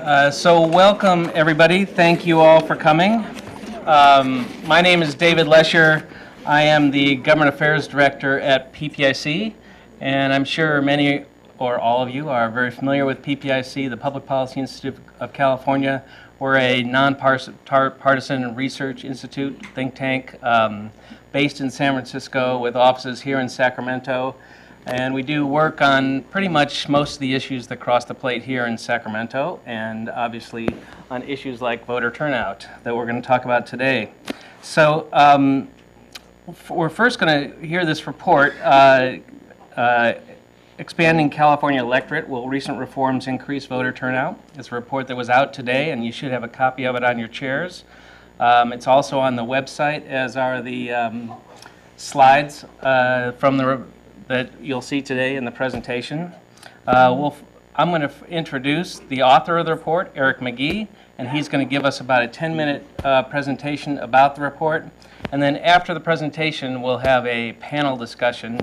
So welcome everybody. Thank you all for coming. My name is David Lesher. I am the Government Affairs Director at PPIC, and I'm sure many or all of you are very familiar with PPIC, the Public Policy Institute of California. We're a nonpartisan research institute, think tank, based in San Francisco with offices here in Sacramento. And we do work on pretty much most of the issues that cross the plate here in Sacramento, and obviously on issues like voter turnout that we're going to talk about today. So we're first going to hear this report, Expanding California Electorate, Will Recent Reforms Increase Voter Turnout? It's a report that was out today, and you should have a copy of it on your chairs. It's also on the website, as are the slides that you'll see today in the presentation. I'm going to introduce the author of the report, Eric McGhee, and he's going to give us about a 10-minute presentation about the report. And then after the presentation, we'll have a panel discussion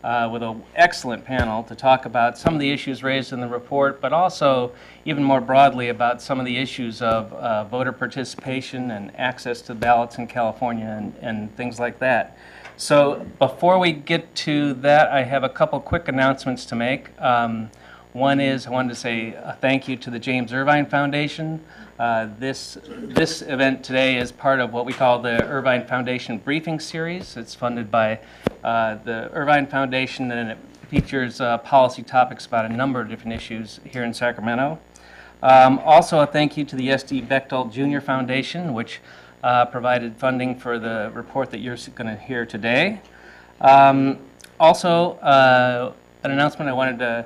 with an excellent panel to talk about some of the issues raised in the report, but also even more broadly about some of the issues of voter participation and access to ballots in California and things like that. So before we get to that, I have a couple quick announcements to make. One is I wanted to say a thank you to the James Irvine Foundation. This event today is part of what we call the Irvine Foundation Briefing Series. It's funded by the Irvine Foundation, and it features policy topics about a number of different issues here in Sacramento. Also a thank you to the S.D. Bechtel Jr. Foundation, which provided funding for the report that you're going to hear today. Also, an announcement I wanted to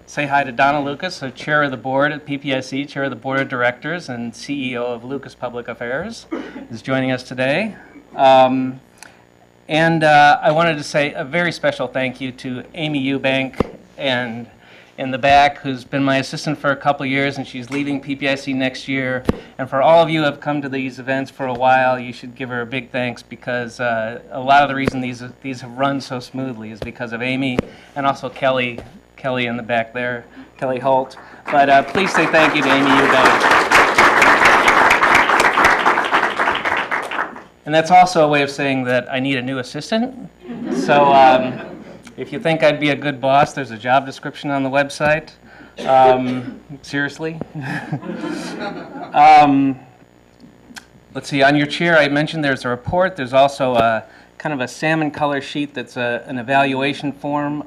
say hi to Donna Lucas, the chair of the board at PPIC, chair of the board of directors and CEO of Lucas Public Affairs, is joining us today. And I wanted to say a very special thank you to Amy Eubank and in the back, who's been my assistant for a couple of years, and she's leaving PPIC next year. And for all of you who have come to these events for a while, you should give her a big thanks, because a lot of the reason these have run so smoothly is because of Amy and also Kelly in the back there, Kelly Holt. But please say thank you to Amy Eubank. And that's also a way of saying that I need a new assistant. So if you think I'd be a good boss, there's a job description on the website. Seriously. Let's see, on your chair I mentioned there's a report. There's also a kind of a salmon color sheet that's an evaluation form.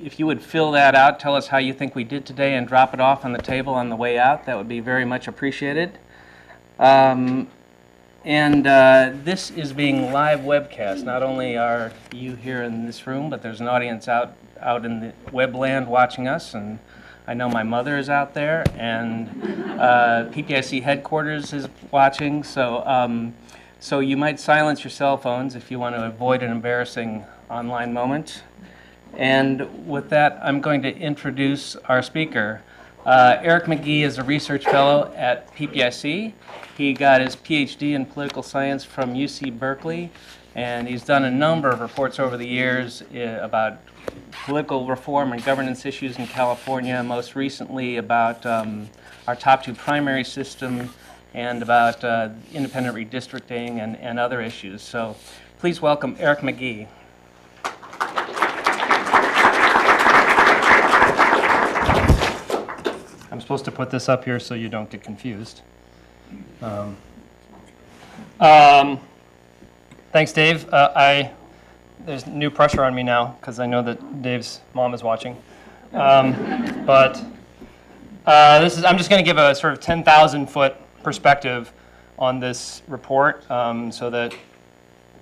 If you would fill that out, tell us how you think we did today, and drop it off on the table on the way out, that would be very much appreciated. This is being live webcast. Not only are you here in this room, but there's an audience out in the webland watching us, and I know my mother is out there, and PPIC headquarters is watching, so you might silence your cell phones if you want to avoid an embarrassing online moment. And with that, I'm going to introduce our speaker. Eric McGhee is a research fellow at PPIC. He got his PhD in political science from UC Berkeley, and he's done a number of reports over the years about political reform and governance issues in California, most recently about our top two primary system and about independent redistricting and other issues. So please welcome Eric McGhee. I'm supposed to put this up here so you don't get confused. Thanks, Dave. There's new pressure on me now because I know that Dave's mom is watching. I'm just going to give a sort of 10,000-foot perspective on this report so that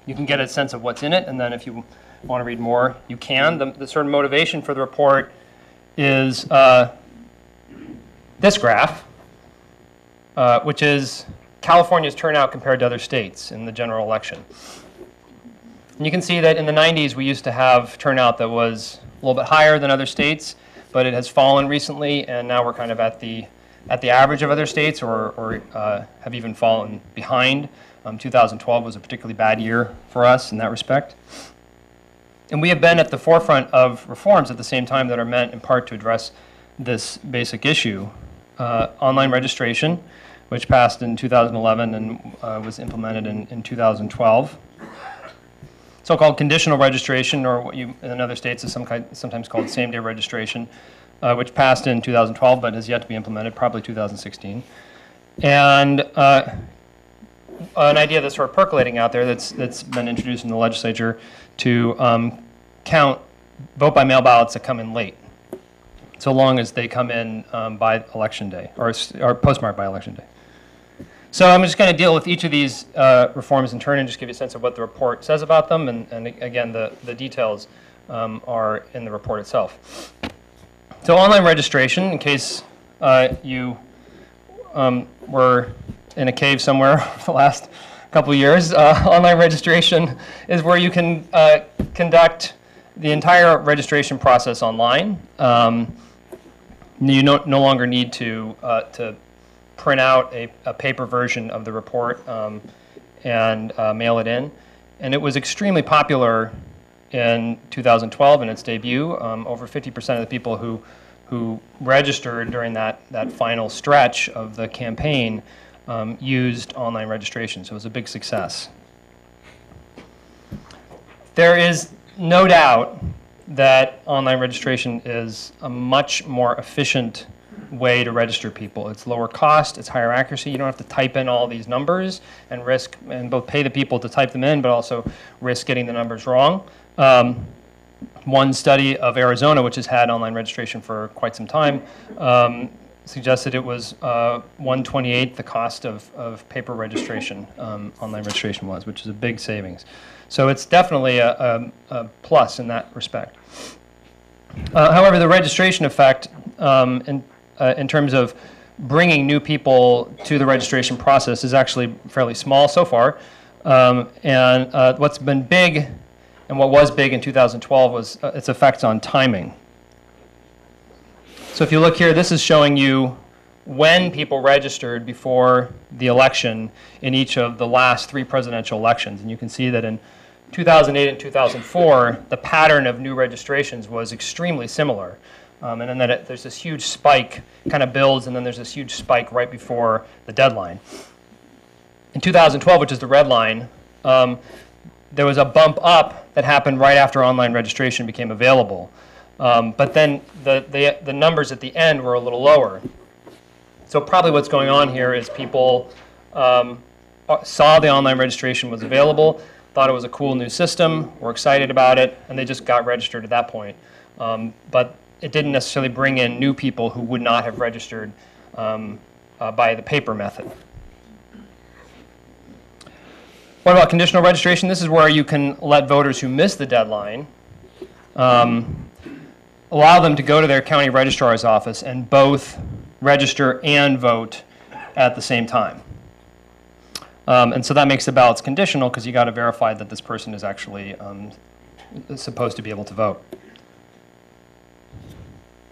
you can get a sense of what's in it, and then if you want to read more, you can. The sort of motivation for the report is this graph, which is California's turnout compared to other states in the general election. And you can see that in the 90s we used to have turnout that was a little bit higher than other states, but it has fallen recently, and now we're kind of at the average of other states, or have even fallen behind. 2012 was a particularly bad year for us in that respect. And we have been at the forefront of reforms at the same time that are meant in part to address this basic issue. Online registration, which passed in 2011 and was implemented in 2012. So-called conditional registration, or what you in other states is sometimes called same-day registration, which passed in 2012 but has yet to be implemented, probably 2016. And an idea that's sort of percolating out there that's been introduced in the legislature to count vote-by-mail ballots that come in late, so long as they come in by election day, or postmarked by election day. So I'm just going to deal with each of these reforms in turn and just give you a sense of what the report says about them, and again, the details are in the report itself. So online registration, in case you were in a cave somewhere for the last couple of years, online registration is where you can conduct the entire registration process online. You no longer need to print out a paper version of the report and mail it in. And it was extremely popular in 2012 in its debut. Over 50% of the people who registered during that final stretch of the campaign used online registration, so it was a big success. There is no doubt that online registration is a much more efficient way to register people. It's lower cost, it's higher accuracy. You don't have to type in all these numbers and risk and both pay the people to type them in, but also risk getting the numbers wrong. One study of Arizona, which has had online registration for quite some time, suggested it was 1/28 the cost of paper registration, online registration was, which is a big savings. So it's definitely a plus in that respect. However, the registration effect in terms of bringing new people to the registration process is actually fairly small so far. And what's been big, and what was big in 2012, was its effects on timing. So if you look here, this is showing you when people registered before the election in each of the last 3 presidential elections. And you can see that in 2008 and 2004, the pattern of new registrations was extremely similar. And then there's this huge spike, kind of builds, and then there's this huge spike right before the deadline. In 2012, which is the red line, there was a bump up that happened right after online registration became available. But then the numbers at the end were a little lower. So probably what's going on here is people saw the online registration was available, thought it was a cool new system, were excited about it, and they just got registered at that point. But it didn't necessarily bring in new people who would not have registered by the paper method. What about conditional registration? This is where you can let voters who miss the deadline allow them to go to their county registrar's office and both register and vote at the same time. And so that makes the ballots conditional because you got to verify that this person is actually supposed to be able to vote.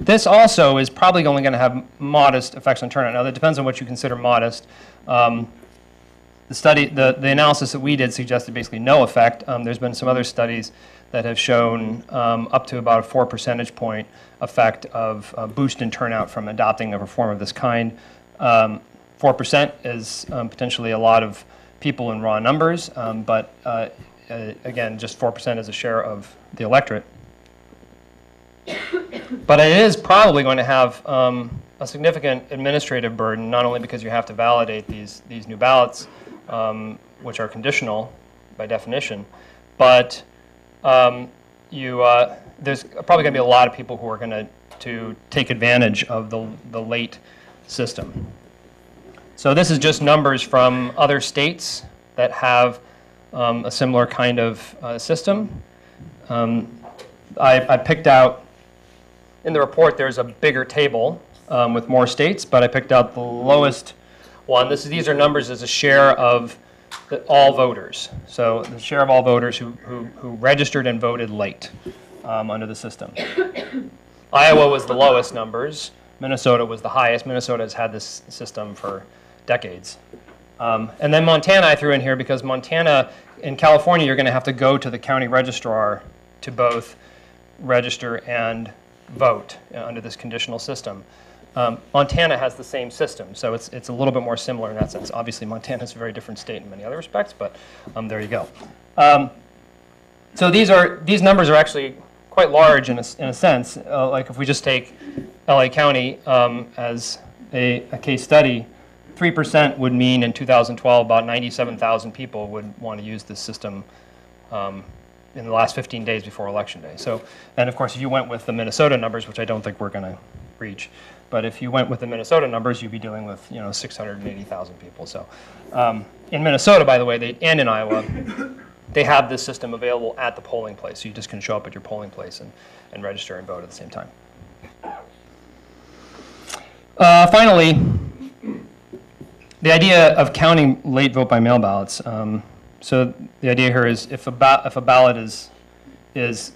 This also is probably only going to have modest effects on turnout. Now that depends on what you consider modest. The analysis that we did suggested basically no effect. There's been some other studies that have shown up to about a 4 percentage point effect of boost in turnout from adopting a reform of this kind. 4% is potentially a lot of people in raw numbers, but again, just 4% is a share of the electorate. But it is probably going to have a significant administrative burden, not only because you have to validate these new ballots, which are conditional by definition, but there's probably going to be a lot of people who are going to take advantage of the late system. So this is just numbers from other states that have a similar kind of system. I picked out, in the report there's a bigger table with more states, but I picked out the lowest one. These are numbers as a share of all voters. So the share of all voters who registered and voted late under the system. Iowa was the lowest numbers. Minnesota was the highest. Minnesota has had this system for decades. And then Montana I threw in here because Montana, in California, you're going to have to go to the county registrar to both register and vote under this conditional system. Montana has the same system, so it's a little bit more similar in that sense. Obviously, Montana is a very different state in many other respects, but there you go. So these numbers are actually quite large in a sense. Like if we just take LA County as a case study, 3% would mean in 2012 about 97,000 people would want to use this system in the last 15 days before Election Day. So, and of course, if you went with the Minnesota numbers, which I don't think we're going to reach, but if you went with the Minnesota numbers, you'd be dealing with 680,000 people. So, in Minnesota, by the way, and in Iowa, they have this system available at the polling place. So you just can show up at your polling place and register and vote at the same time. Finally, the idea of counting late vote by mail ballots. So the idea here is if a ballot is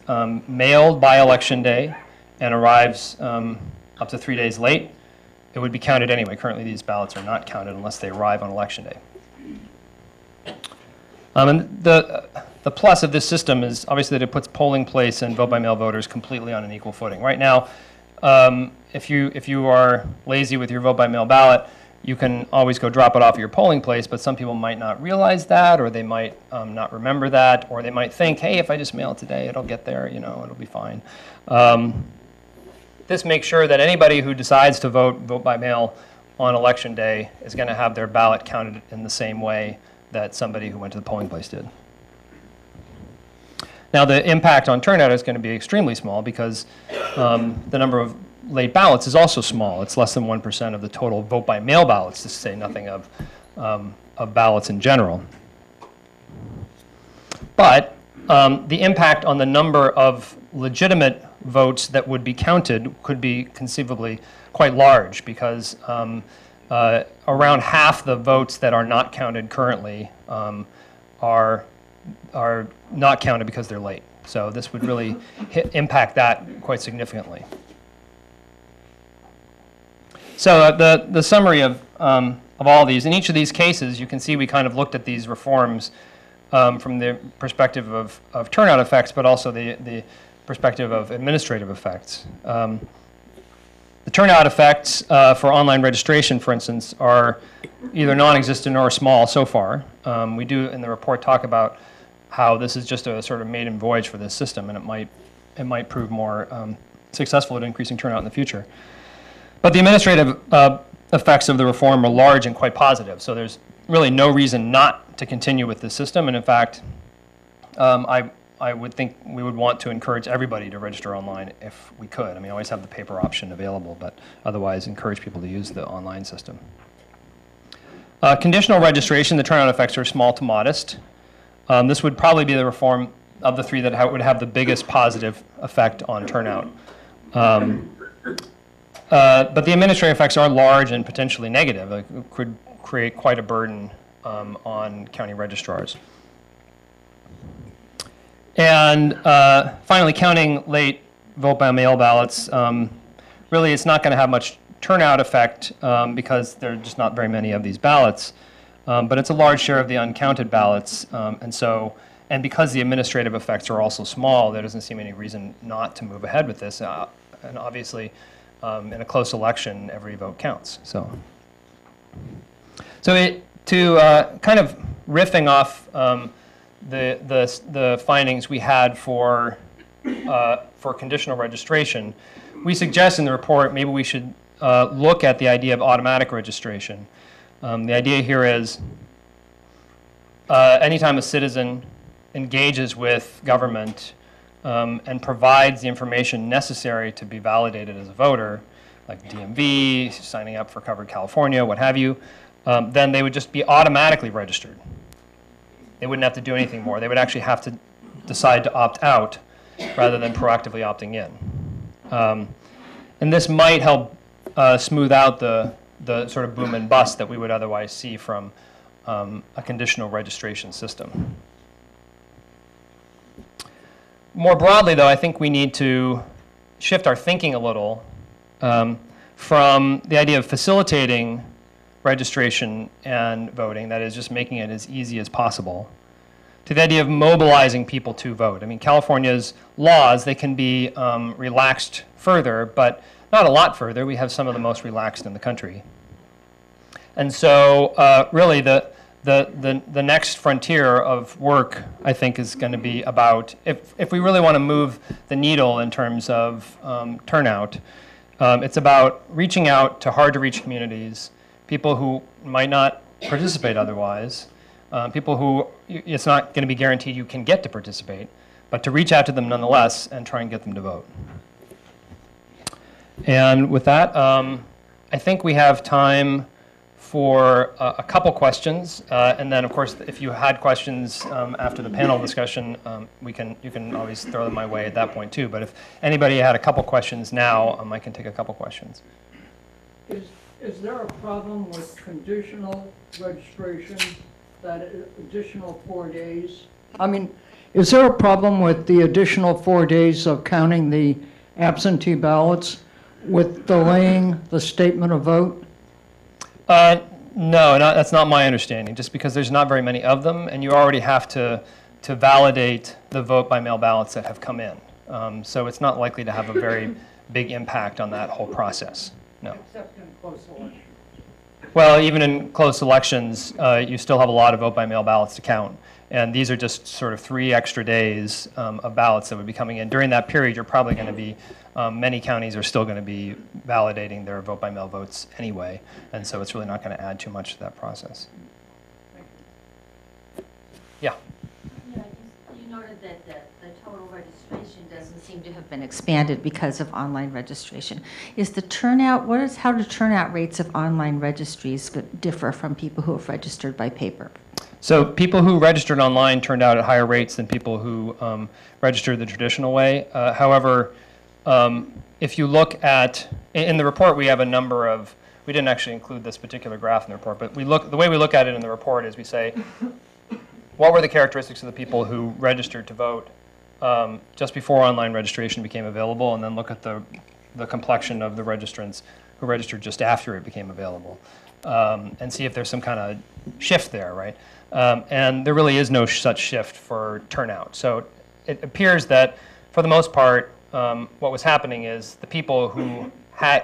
mailed by Election Day and arrives up to 3 days late, it would be counted anyway. Currently, these ballots are not counted unless they arrive on Election Day. And the plus of this system is obviously that it puts polling place and vote by mail voters completely on an equal footing. Right now, if you are lazy with your vote by mail ballot, you can always go drop it off at your polling place, but some people might not realize that, or they might not remember that, or they might think, hey, if I just mail it today, it'll get there, it'll be fine. This makes sure that anybody who decides to vote by mail on Election Day is going to have their ballot counted in the same way that somebody who went to the polling place did. Now, the impact on turnout is going to be extremely small because the number of late ballots is also small. It's less than 1% of the total vote by mail ballots, to say nothing of ballots in general. But the impact on the number of legitimate votes that would be counted could be conceivably quite large because around half the votes that are not counted currently are not counted because they're late. So this would really impact that quite significantly. So the summary of all these, in each of these cases, you can see we kind of looked at these reforms from the perspective of turnout effects, but also the perspective of administrative effects. The turnout effects for online registration, for instance, are either non-existent or small so far. We do in the report talk about how this is just a sort of maiden voyage for this system, and it might prove more successful at increasing turnout in the future. But the administrative effects of the reform are large and quite positive, so there's really no reason not to continue with this system. And in fact, I would think we would want to encourage everybody to register online if we could. I mean, always have the paper option available, but otherwise encourage people to use the online system. Conditional registration, the turnout effects are small to modest. This would probably be the reform of the three that would have the biggest positive effect on turnout. But the administrative effects are large and potentially negative. It could create quite a burden on county registrars. And finally, counting late vote by mail ballots, really it's not going to have much turnout effect because there are just not very many of these ballots. But it's a large share of the uncounted ballots. And because the administrative effects are also small, there doesn't seem any reason not to move ahead with this. And obviously, in a close election, every vote counts. So kind of riffing off the findings we had for conditional registration, we suggest in the report maybe we should look at the idea of automatic registration. The idea here is anytime a citizen engages with government and provides the information necessary to be validated as a voter, like DMV, signing up for Covered California, what have you, then they would just be automatically registered. They wouldn't have to do anything more. They would actually have to decide to opt out rather than proactively opting in. And this might help smooth out the sort of boom and bust that we would otherwise see from a conditional registration system. More broadly, though, I think we need to shift our thinking a little from the idea of facilitating registration and voting, that is just making it as easy as possible, to the idea of mobilizing people to vote. I mean, California's laws, they can be relaxed further, but not a lot further. We have some of the most relaxed in the country. And so really the next frontier of work, I think, is going to be about, if we really want to move the needle in terms of turnout, it's about reaching out to hard-to-reach communities, people who might not participate otherwise, people who it's not going to be guaranteed you can get to participate, but to reach out to them nonetheless and try and get them to vote. And with that, I think we have time for a couple questions, and then of course if you had questions after the panel discussion, you can always throw them my way at that point too. But if anybody had a couple questions now, I can take a couple questions. Is there a problem with conditional registration, that additional 4 days? I mean, is there a problem with the additional 4 days of counting the absentee ballots with delaying the statement of vote? No, that's not my understanding, just because there's not very many of them, and you already have to validate the vote by mail ballots that have come in. So it's not likely to have a very big impact on that whole process, no. Except in close elections. Well, even in close elections, you still have a lot of vote by mail ballots to count. And these are just sort of 3 extra days of ballots that would be coming in. During that period, you're probably going to be, many counties are still going to be validating their vote by mail votes anyway. And so it's really not going to add too much to that process. Yeah. Yeah, you noted that the total registration doesn't seem to have been expanded because of online registration. Is the turnout, how do turnout rates of online registries differ from people who have registered by paper? So people who registered online turned out at higher rates than people who registered the traditional way. However, if you look at, in the report we have a number of, we didn't actually include this particular graph in the report, but the way we look at it in the report is we say, what were the characteristics of the people who registered to vote just before online registration became available, and then look at the complexion of the registrants who registered just after it became available, and see if there's some kind of shift there, right? And there really is no such shift for turnout. So it appears that, for the most part, what was happening is the people who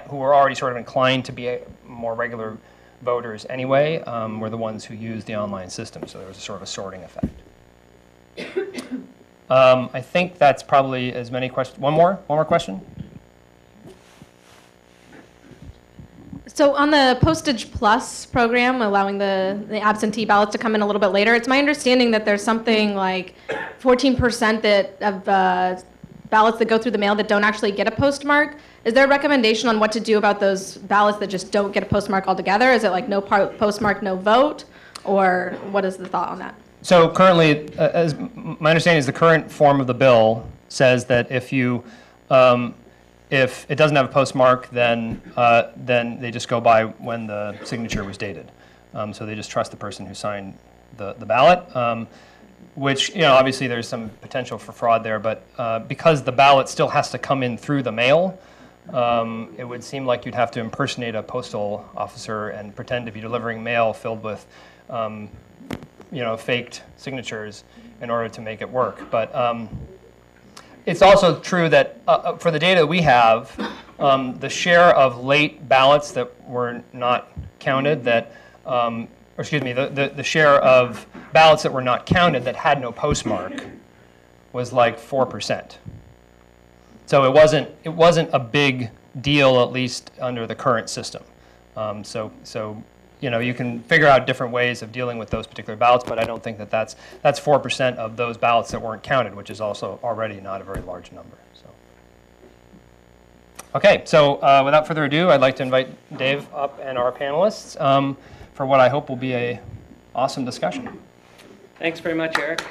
were already sort of inclined to be more regular voters anyway were the ones who used the online system. So there was a sort of a sorting effect. I think that's probably as many questions. One more question? So on the Postage Plus program, allowing the absentee ballots to come in a little bit later, it's my understanding that there's something like 14% of ballots that go through the mail that don't actually get a postmark. Is there a recommendation on what to do about those ballots that just don't get a postmark altogether? Is it like no postmark, no vote? Or what is the thought on that? So currently, as my understanding is, the current form of the bill says that if it doesn't have a postmark, then they just go by when the signature was dated. So they just trust the person who signed the ballot, which, obviously there's some potential for fraud there, but because the ballot still has to come in through the mail, it would seem like you'd have to impersonate a postal officer and pretend to be delivering mail filled with faked signatures in order to make it work. But it's also true that for the data we have, the share of late ballots that were not counted, the share of ballots that were not counted that had no postmark was like 4%. So it wasn't a big deal, at least under the current system. So you can figure out different ways of dealing with those particular ballots, but I don't think that's 4% of those ballots that weren't counted, which is also already not a very large number. So. Okay, so without further ado, I'd like to invite Dave up and our panelists for what I hope will be an awesome discussion. Thanks very much, Eric.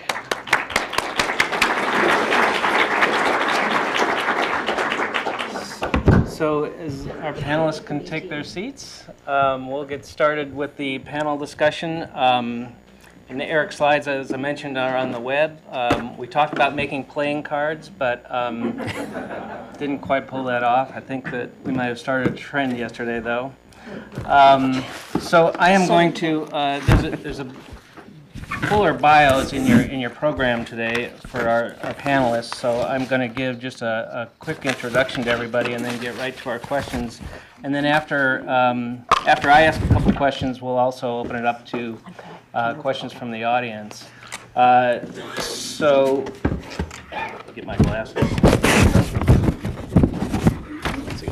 So as our panelists can take their seats, we'll get started with the panel discussion. And Eric's slides, as I mentioned, are on the web. We talked about making playing cards, but didn't quite pull that off. I think that we might have started a trend yesterday, though. So I am going to, there's a fuller bios in your program today for our panelists, so I'm going to give just a quick introduction to everybody and then get right to our questions. And then after I ask a couple questions, we'll also open it up to questions from the audience. So, get my glasses. Let's see.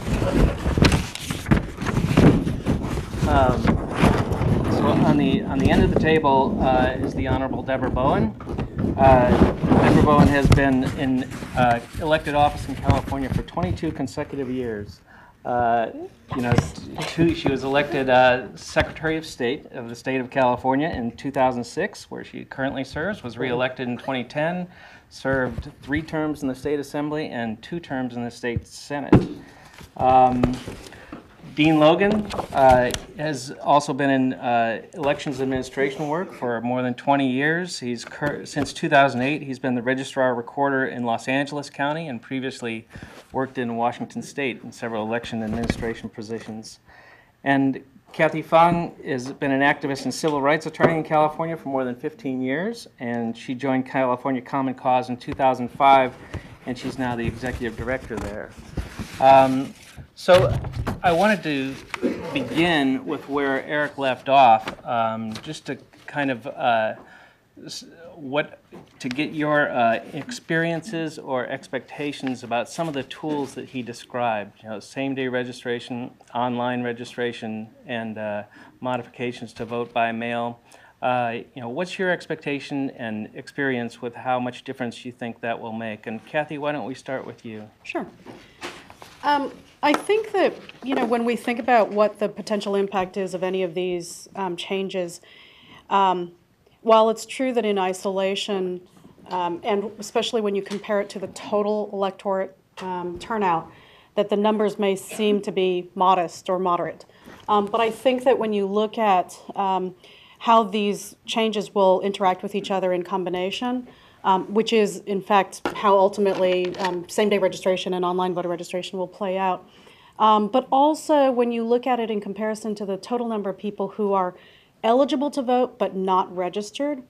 So on the end of the table is the Honorable Debra Bowen. Debra Bowen has been in elected office in California for 22 consecutive years. She was elected Secretary of State of the state of California in 2006, where she currently serves, was reelected in 2010, served 3 terms in the State Assembly and 2 terms in the State Senate. Dean Logan has also been in elections administration work for more than 20 years. Since 2008, he's been the registrar-recorder in Los Angeles County and previously worked in Washington State in several election administration positions. And Kathay Feng has been an activist and civil rights attorney in California for more than 15 years, and she joined California Common Cause in 2005, and she's now the executive director there. So I wanted to begin with where Eric left off, just to kind of to get your experiences or expectations about some of the tools that he described. Same-day registration, online registration, and modifications to vote by mail. What's your expectation and experience with how much difference you think that will make? And Kathay, why don't we start with you? Sure. I think that, when we think about what the potential impact is of any of these changes, while it's true that in isolation, and especially when you compare it to the total electorate turnout, that the numbers may seem to be modest or moderate. But I think that when you look at how these changes will interact with each other in combination, which is, in fact, how ultimately same-day registration and online voter registration will play out. But also, when you look at it in comparison to the total number of people who are eligible to vote but not registered,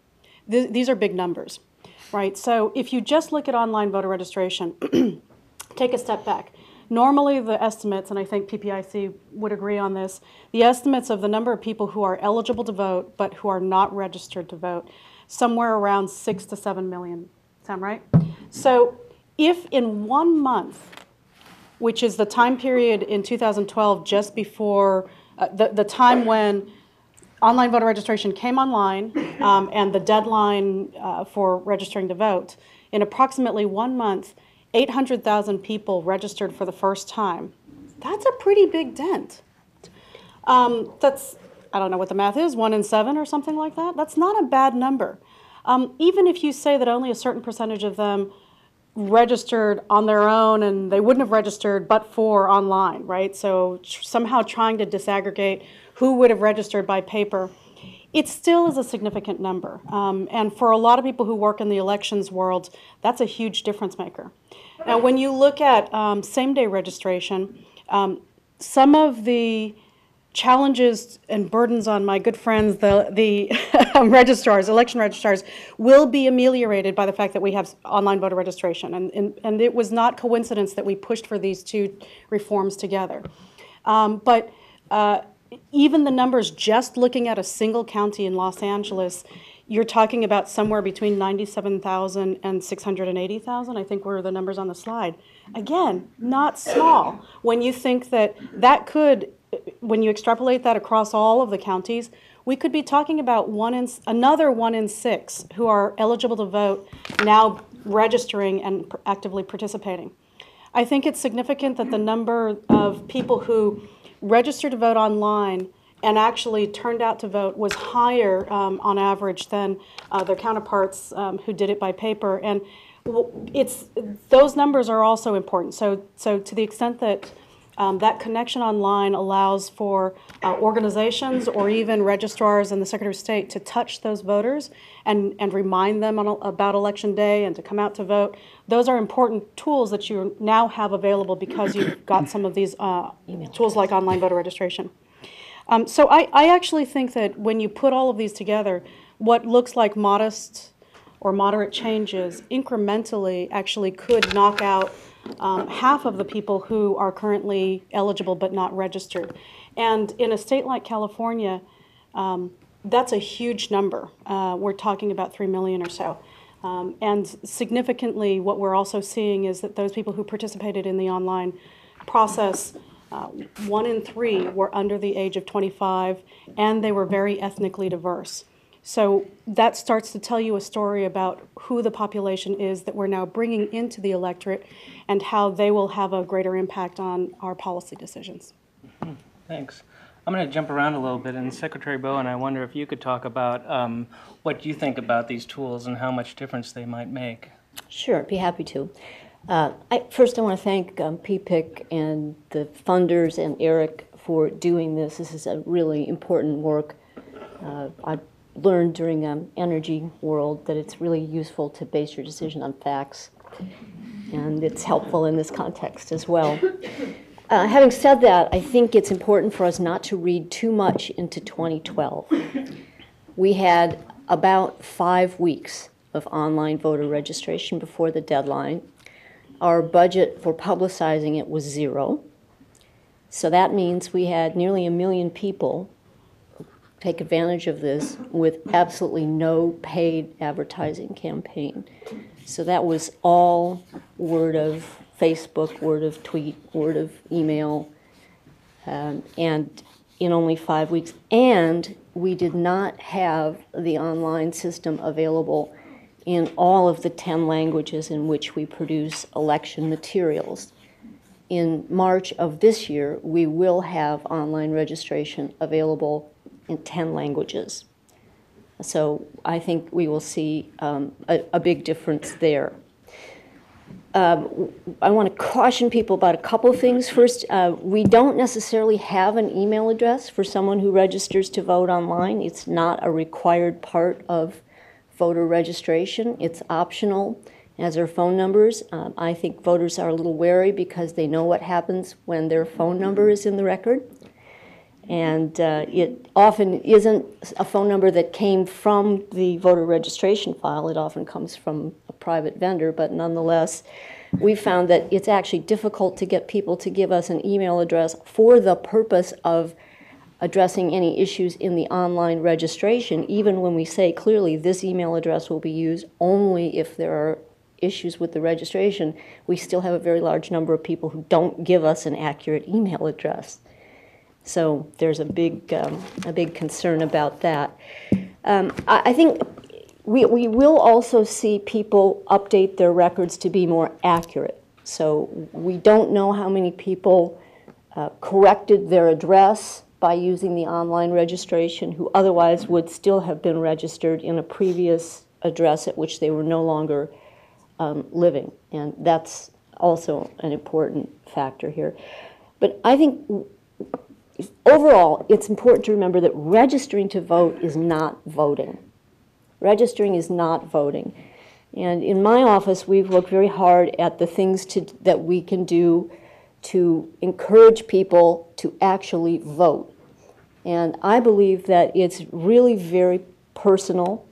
these are big numbers, right? So if you just look at online voter registration, take a step back. Normally, the estimates, and I think PPIC would agree on this, the estimates of the number of people who are eligible to vote but who are not registered to vote, somewhere around 6 to 7 million. Sound right? So if in 1 month, which is the time period in 2012 just before the time when online voter registration came online and the deadline for registering to vote, in approximately 1 month, 800,000 people registered for the first time. That's a pretty big dent. That's, I don't know what the math is, 1 in 7 or something like that. That's not a bad number. Even if you say that only a certain percentage of them registered on their own and they wouldn't have registered but for online, right? So somehow trying to disaggregate who would have registered by paper, it still is a significant number. And for a lot of people who work in the elections world, that's a huge difference maker. Now, when you look at same-day registration, some of the challenges and burdens on my good friends, the registrars, election registrars, will be ameliorated by the fact that we have online voter registration. And it was not coincidence that we pushed for these 2 reforms together. But even the numbers, just looking at a single county in Los Angeles, you're talking about somewhere between 97,000 and 680,000, I think were the numbers on the slide. Again, not small. When you think that could, when you extrapolate that across all of the counties, we could be talking about another 1 in 6 who are eligible to vote now registering and actively participating. I think it's significant that the number of people who registered to vote online and actually turned out to vote was higher on average than their counterparts who did it by paper. And those numbers are also important. So to the extent that that connection online allows for organizations or even registrars and the Secretary of State to touch those voters and remind them about Election Day and to come out to vote. Those are important tools that you now have available because you've got some of these tools like online voter registration. So I actually think that when you put all of these together, what looks like modest or moderate changes incrementally actually could knock out half of the people who are currently eligible but not registered. And in a state like California, that's a huge number. We're talking about 3 million or so. And significantly, what we're also seeing is that those people who participated in the online process, 1 in 3 were under the age of 25, and they were very ethnically diverse. So that starts to tell you a story about who the population is that we're now bringing into the electorate and how they will have a greater impact on our policy decisions. Thanks. I'm going to jump around a little bit, and Secretary Bowen, I wonder if you could talk about what you think about these tools and how much difference they might make. Sure, I'd be happy to. First, I want to thank PPIC and the funders and Eric for doing this. This is a really important work. I learned during Energy World that it's really useful to base your decision on facts, and it's helpful in this context as well. Having said that, I think it's important for us not to read too much into 2012. We had about 5 weeks of online voter registration before the deadline. Our budget for publicizing it was 0. So that means we had nearly 1 million people take advantage of this with absolutely no paid advertising campaign. So that was all word of Facebook, word of tweet, word of email, and in only 5 weeks. And we did not have the online system available in all of the 10 languages in which we produce election materials. In March of this year, we will have online registration available in 10 languages. So I think we will see a big difference there. I want to caution people about a couple of things. First, we don't necessarily have an email address for someone who registers to vote online. It's not a required part of voter registration. It's optional, as are phone numbers. I think voters are a little wary because they know what happens when their phone number is in the record. And it often isn't a phone number that came from the voter registration file. It often comes from a private vendor, but nonetheless, we found that it's actually difficult to get people to give us an email address for the purpose of addressing any issues in the online registration, even when we say clearly this email address will be used only if there are issues with the registration. We still have a very large number of people who don't give us an accurate email address. So there's a big concern about that. I think we will also see people update their records to be more accurate. So we don't know how many people corrected their address by using the online registration who otherwise would still have been registered in a previous address at which they were no longer living. And that's also an important factor here. But I think overall, it's important to remember that registering to vote is not voting. Registering is not voting. And in my office, we've looked very hard at the things that we can do to encourage people to actually vote. And I believe that it's really very personal,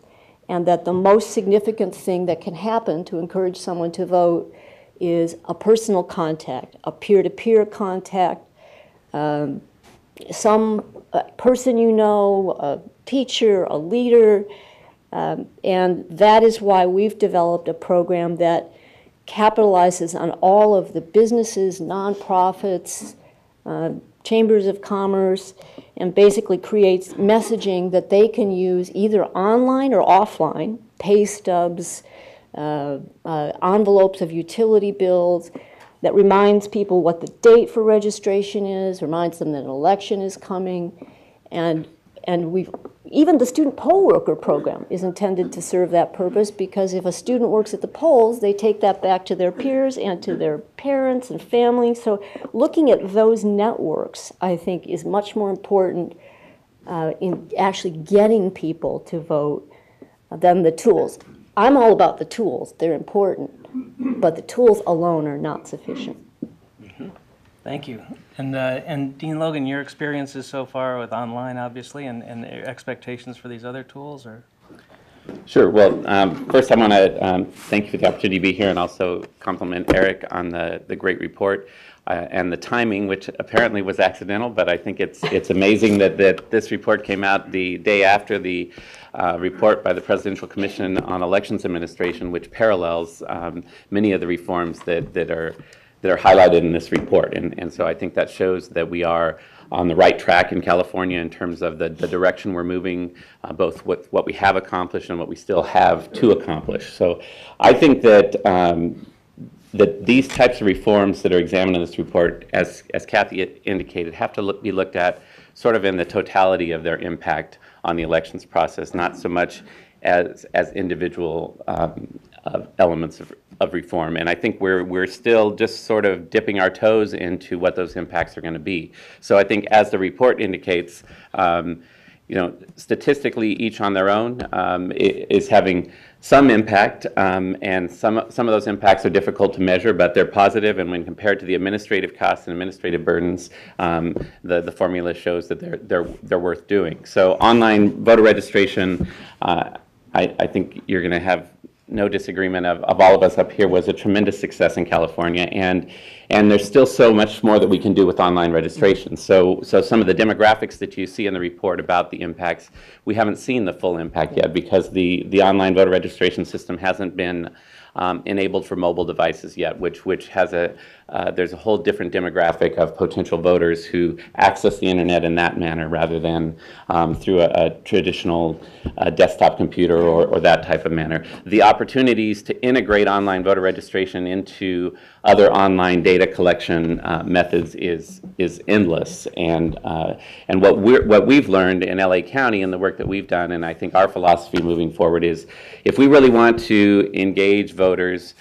and that the most significant thing that can happen to encourage someone to vote is a personal contact, a peer-to-peer contact, some person you know, a teacher, a leader, and that is why we've developed a program that capitalizes on all of the businesses, nonprofits, chambers of commerce, and basically creates messaging that they can use either online or offline, pay stubs, envelopes of utility bills, that reminds people what the date for registration is, reminds them that an election is coming, and even the student poll worker program is intended to serve that purpose, because if a student works at the polls, they take that back to their peers and to their parents and family. So looking at those networks, I think, is much more important in actually getting people to vote than the tools. I'm all about the tools. They're important. But the tools alone are not sufficient. Thank you. And Dean Logan, your experiences so far with online, obviously, and expectations for these other tools, or? Sure. Well, first I want to thank you for the opportunity to be here and also compliment Eric on the great report and the timing, which apparently was accidental, but I think it's amazing that this report came out the day after the report by the Presidential Commission on Elections Administration, which parallels many of the reforms that are highlighted in this report. And so I think that shows that we are on the right track in California in terms of the direction we're moving, both with what we have accomplished and what we still have to accomplish. So I think that that these types of reforms that are examined in this report, as Kathy indicated, have to be looked at sort of in the totality of their impact on the elections process, not so much as individual elements of reform. And I think we're still just sort of dipping our toes into what those impacts are going to be. So I think, as the report indicates, statistically, each on their own is having some impact, and some of those impacts are difficult to measure, but they're positive, and when compared to the administrative costs and administrative burdens, the formula shows that they're worth doing. So online voter registration, I think you're going to have no disagreement of all of us up here, was a tremendous success in California, and there's still so much more that we can do with online registration. So some of the demographics that you see in the report about the impacts, we haven't seen the full impact yet, because the online voter registration system hasn't been enabled for mobile devices yet, which has there's a whole different demographic of potential voters who access the internet in that manner rather than through a traditional desktop computer or that type of manner. The opportunities to integrate online voter registration into other online data collection methods is endless, and what we've learned in LA County and the work that we've done, and I think our philosophy moving forward, is if we really want to engage voters,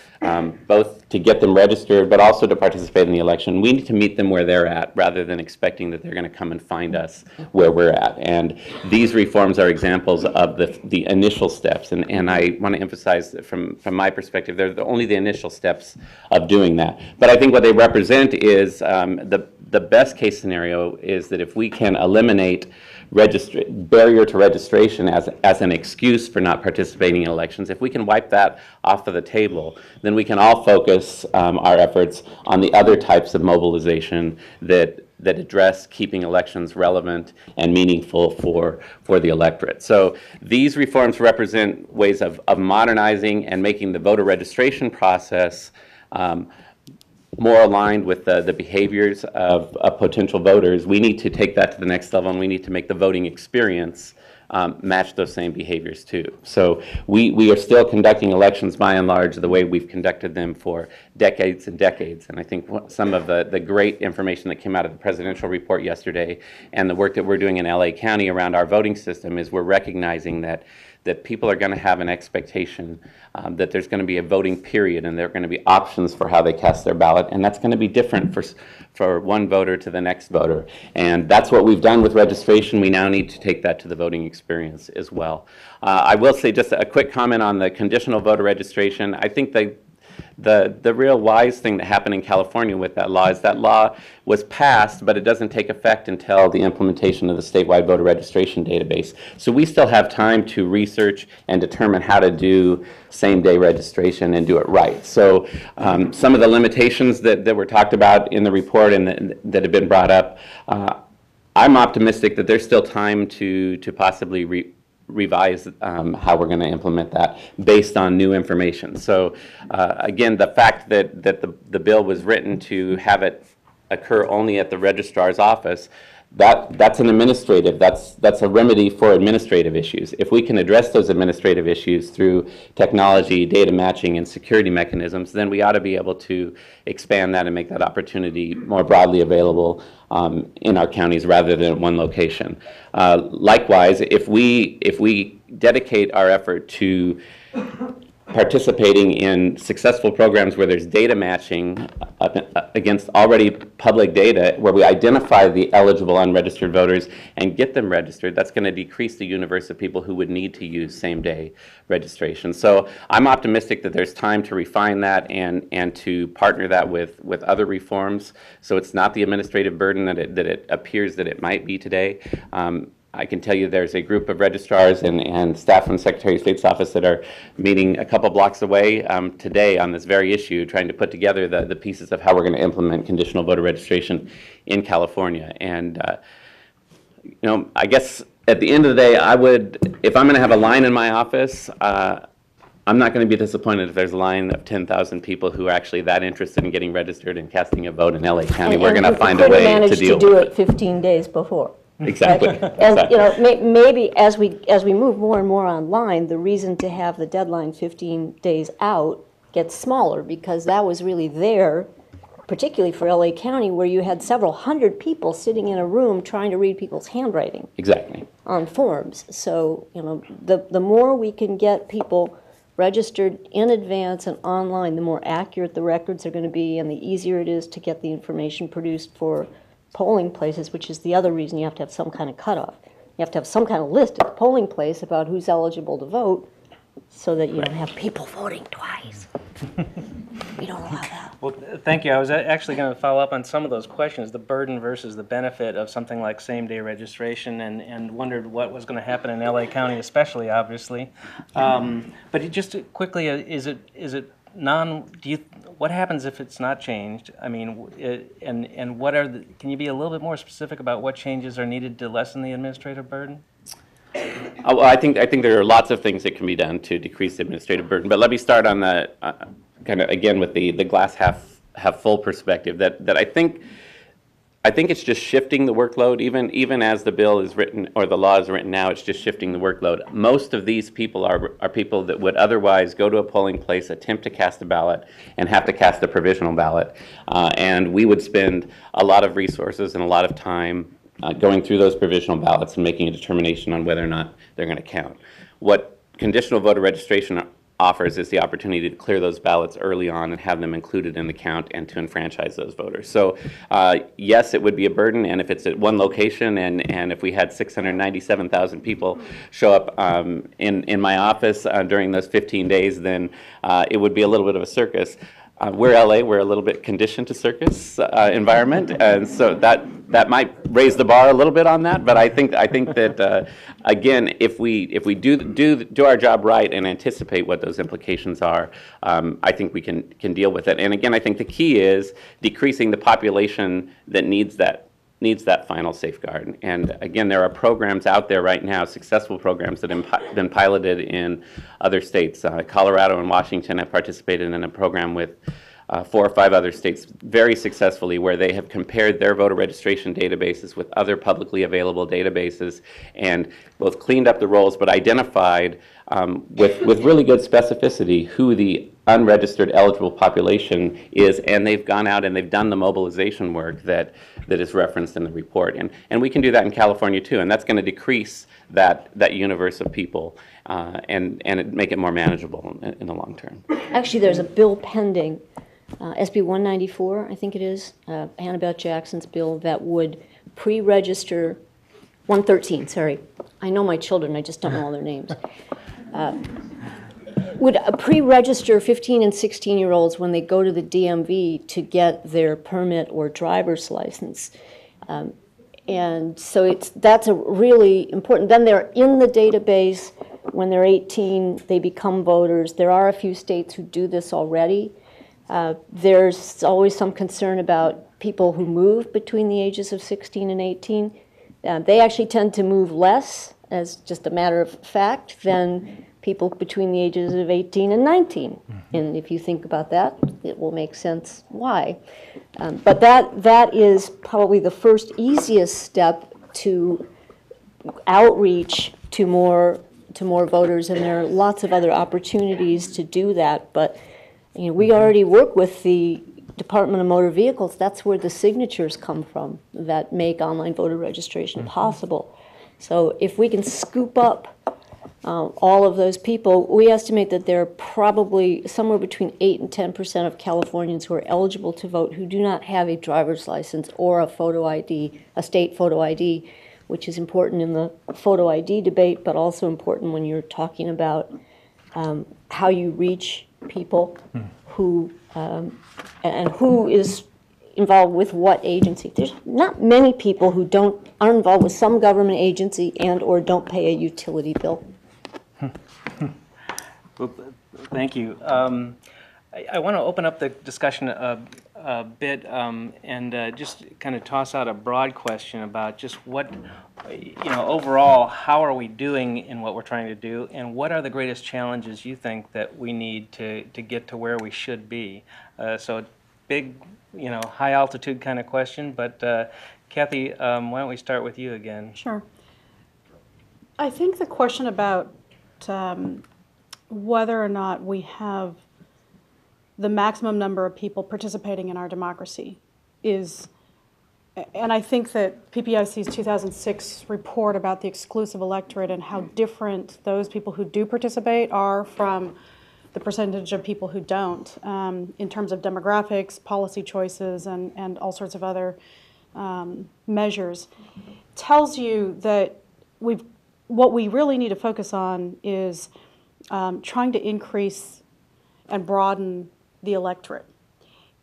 both to get them registered but also to participate in the election, we need to meet them where they're at rather than expecting that they're going to come and find us where we're at. And these reforms are examples of the initial steps, and I want to emphasize that from my perspective, they're only the initial steps of doing that. But I think what they represent is the best case scenario is that if we can eliminate barrier to registration as an excuse for not participating in elections, if we can wipe that off of the table, then we can all focus our efforts on the other types of mobilization that address keeping elections relevant and meaningful for the electorate. So these reforms represent ways of modernizing and making the voter registration process more aligned with the behaviors of potential voters. We need to take that to the next level, and we need to make the voting experience match those same behaviors too. So we are still conducting elections by and large the way we've conducted them for decades and decades. And I think some of the great information that came out of the presidential report yesterday and the work that we're doing in LA County around our voting system is we're recognizing that people are going to have an expectation that there's going to be a voting period, and there are going to be options for how they cast their ballot, and that's going to be different for one voter to the next voter. And that's what we've done with registration. We now need to take that to the voting experience as well. I will say just a quick comment on the conditional voter registration. I think the real wise thing that happened in California with that law is that law was passed, but it doesn't take effect until the implementation of the statewide voter registration database. So we still have time to research and determine how to do same-day registration and do it right. So some of the limitations that were talked about in the report and that have been brought up, I'm optimistic that there's still time to possibly revise how we're going to implement that based on new information. So again, the fact that the bill was written to have it occur only at the registrar's office, that's an administrative, that's a remedy for administrative issues. If we can address those administrative issues through technology, data matching, and security mechanisms, then we ought to be able to expand that and make that opportunity more broadly available in our counties rather than at one location. Likewise, if we dedicate our effort to participating in successful programs where there's data matching against already public data, where we identify the eligible unregistered voters and get them registered, that's going to decrease the universe of people who would need to use same-day registration. So I'm optimistic that there's time to refine that and to partner that with other reforms, so it's not the administrative burden that it appears that it might be today. I can tell you there's a group of registrars and staff from the Secretary of State's office that are meeting a couple blocks away today on this very issue, trying to put together the pieces of how we're going to implement conditional voter registration in California. And, you know, I guess at the end of the day, I would, if I'm going to have a line in my office, I'm not going to be disappointed if there's a line of 10,000 people who are actually that interested in getting registered and casting a vote in LA County. We're going to find a way to deal with it. And manage to do it 15 days before. Exactly. And, you know, maybe as we move more and more online, the reason to have the deadline 15 days out gets smaller, because that was really there, particularly for LA County, where you had several hundred people sitting in a room trying to read people's handwriting. Exactly. On forms. So, you know, the more we can get people registered in advance and online, the more accurate the records are going to be, and the easier it is to get the information produced for polling places, which is the other reason you have to have some kind of cutoff. You have to have some kind of list at the polling place about who's eligible to vote, so that you don't have people voting twice. We don't allow that. Well, thank you. I was actually going to follow up on some of those questions, the burden versus the benefit of something like same-day registration, and wondered what was going to happen in LA County, especially, obviously. But just quickly, what happens if it's not changed? I mean, and what are can you be a little bit more specific about what changes are needed to lessen the administrative burden? Well, I think there are lots of things that can be done to decrease the administrative burden. But let me start on the kind of again with the glass half full perspective. That I think it's just shifting the workload. Even as the bill is written or the law is written now, it's just shifting the workload. Most of these people are people that would otherwise go to a polling place, attempt to cast a ballot, and have to cast a provisional ballot. And we would spend a lot of resources and a lot of time going through those provisional ballots and making a determination on whether or not they're going to count. What conditional voter registration offers is the opportunity to clear those ballots early on and have them included in the count and to enfranchise those voters. So yes, it would be a burden, and if it's at one location and if we had 697,000 people show up in my office during those 15 days, then it would be a little bit of a circus. We're LA, we're a little bit conditioned to circus environment, and so that might raise the bar a little bit on that. But I think that again, if we do our job right and anticipate what those implications are, I think we can deal with it. And again, I think the key is decreasing the population that needs that final safeguard. And again, there are programs out there right now, successful programs that have been piloted in other states. Colorado and Washington have participated in a program with 4 or 5 other states very successfully, where they have compared their voter registration databases with other publicly available databases and both cleaned up the rolls but identified with really good specificity who the unregistered eligible population is, and they've gone out and they've done the mobilization work that is referenced in the report. And we can do that in California too, and that's going to decrease that universe of people and make it more manageable in the long term. Actually, there's a bill pending, SB 194, I think it is, Hannibal Jackson's bill, that would pre-register, 113, sorry. I know my children, I just don't know all their names. Would pre-register 15 and 16-year-olds when they go to the DMV to get their permit or driver's license. And so that's a really important. Then they're in the database. When they're 18, they become voters. There are a few states who do this already. There's always some concern about people who move between the ages of 16 and 18. They actually tend to move less, as just a matter of fact, than people between the ages of 18 and 19. And if you think about that, it will make sense why. But that is probably the first easiest step to outreach to more voters, and there are lots of other opportunities to do that. But you know, we already work with the Department of Motor Vehicles. That's where the signatures come from that make online voter registration possible. So if we can scoop up all of those people, we estimate that there are probably somewhere between 8 and 10% of Californians who are eligible to vote who do not have a driver's license or a photo ID, a state photo ID, which is important in the photo ID debate, but also important when you're talking about how you reach people who, and who is involved with what agency. There's not many people who are involved with some government agency and or don't pay a utility bill. Well, thank you. I want to open up the discussion a bit and just kind of toss out a broad question about just what, overall, how are we doing in what we're trying to do, and what are the greatest challenges you think that we need to get to where we should be? So big, high altitude kind of question, but Kathay, why don't we start with you again? Sure. I think the question about whether or not we have the maximum number of people participating in our democracy is, and I think that PPIC's 2006 report about the exclusive electorate and how different those people who do participate are from the percentage of people who don't, in terms of demographics, policy choices, and all sorts of other measures, tells you that what we really need to focus on is trying to increase and broaden the electorate.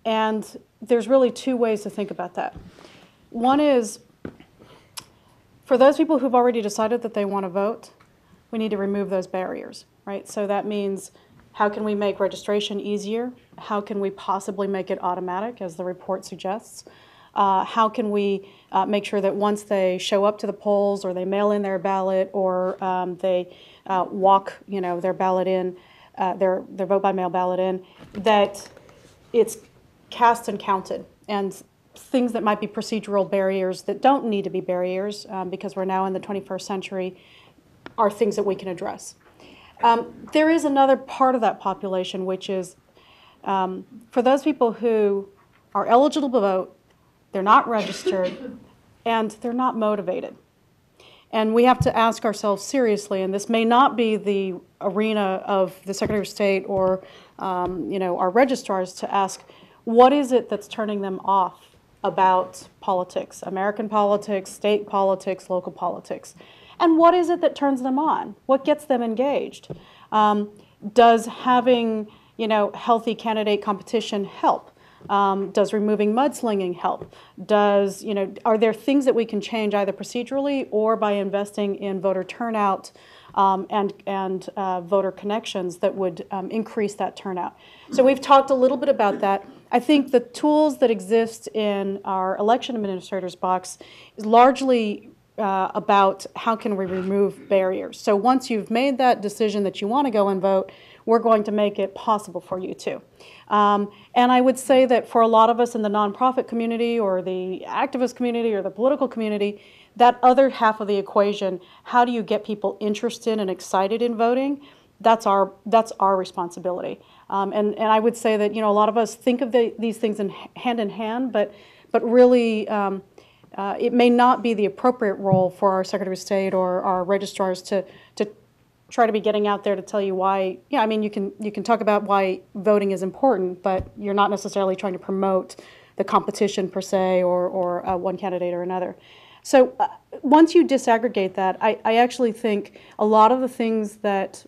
And there's really two ways to think about that. One is, for those people who've already decided that they want to vote, we need to remove those barriers, right? So that means, how can we make registration easier? How can we possibly make it automatic, as the report suggests? How can we make sure that once they show up to the polls, or they mail in their ballot, or they walk, their ballot in, their vote by mail ballot in, that it's cast and counted, and things that might be procedural barriers that don't need to be barriers, because we're now in the 21st century, are things that we can address. There is another part of that population, which is for those people who are eligible to vote, they're not registered, and they're not motivated. And we have to ask ourselves seriously, and this may not be the arena of the Secretary of State or our registrars to ask, what is it that's turning them off about politics, American politics, state politics, local politics? And what is it that turns them on? What gets them engaged? Does having healthy candidate competition help? Does removing mudslinging help? Are there things that we can change either procedurally or by investing in voter turnout and voter connections that would increase that turnout? So we've talked a little bit about that. I think the tools that exist in our election administrator's box is largely about how can we remove barriers. So once you've made that decision that you want to go and vote, we're going to make it possible for you to. And I would say that for a lot of us in the nonprofit community or the activist community or the political community, that other half of the equation, how do you get people interested and excited in voting, that's our responsibility. And I would say that a lot of us think of these things hand in hand, but really it may not be the appropriate role for our Secretary of State or our registrars to try to be getting out there to tell you why. Yeah, I mean, you can talk about why voting is important, but you're not necessarily trying to promote the competition per se or one candidate or another. So once you disaggregate that, I actually think a lot of the things that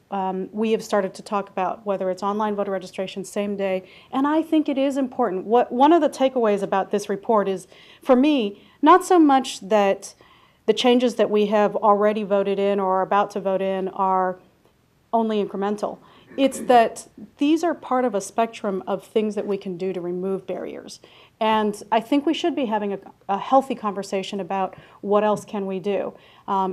we have started to talk about, whether it's online voter registration, same day, and I think it is important. One of the takeaways about this report is, for me, not so much that the changes that we have already voted in or are about to vote in are only incremental. It's that these are part of a spectrum of things that we can do to remove barriers. And I think we should be having a healthy conversation about what else can we do.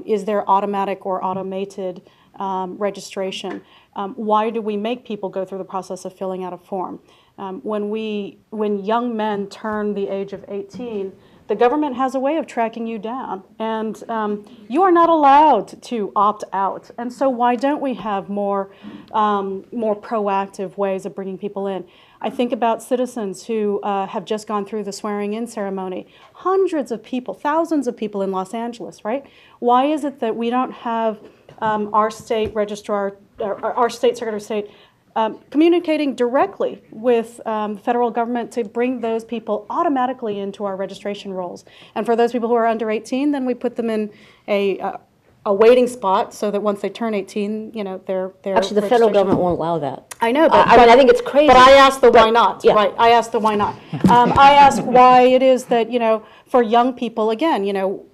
Is there automatic or automated registration? Why do we make people go through the process of filling out a form? When young men turn the age of 18, the government has a way of tracking you down, and you are not allowed to opt out. And so why don't we have more proactive ways of bringing people in? I think about citizens who have just gone through the swearing-in ceremony. Hundreds of people, thousands of people in Los Angeles, right? Why is it that we don't have our state registrar, our state secretary of state, communicating directly with the federal government to bring those people automatically into our registration rolls. And for those people who are under 18, then we put them in a waiting spot so that once they turn 18, you know, their Actually, the federal government won't allow that. I know, but I mean, I think it's crazy. But I asked the why not, yeah. right? I asked the why not. I asked why it is that, you know, for young people, again, you know,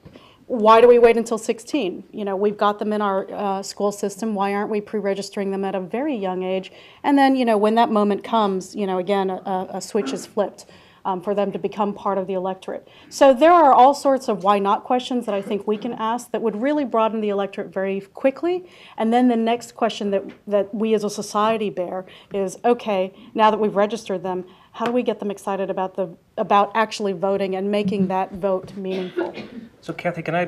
why do we wait until 16? You know, we've got them in our school system. Why aren't we pre-registering them at a very young age? And then, you know, when that moment comes, you know, again, a switch is flipped for them to become part of the electorate. So there are all sorts of why not questions that I think we can ask that would really broaden the electorate very quickly. And then the next question that we as a society bear is, okay, now that we've registered them, how do we get them excited about actually voting and making that vote meaningful? So Kathy, can I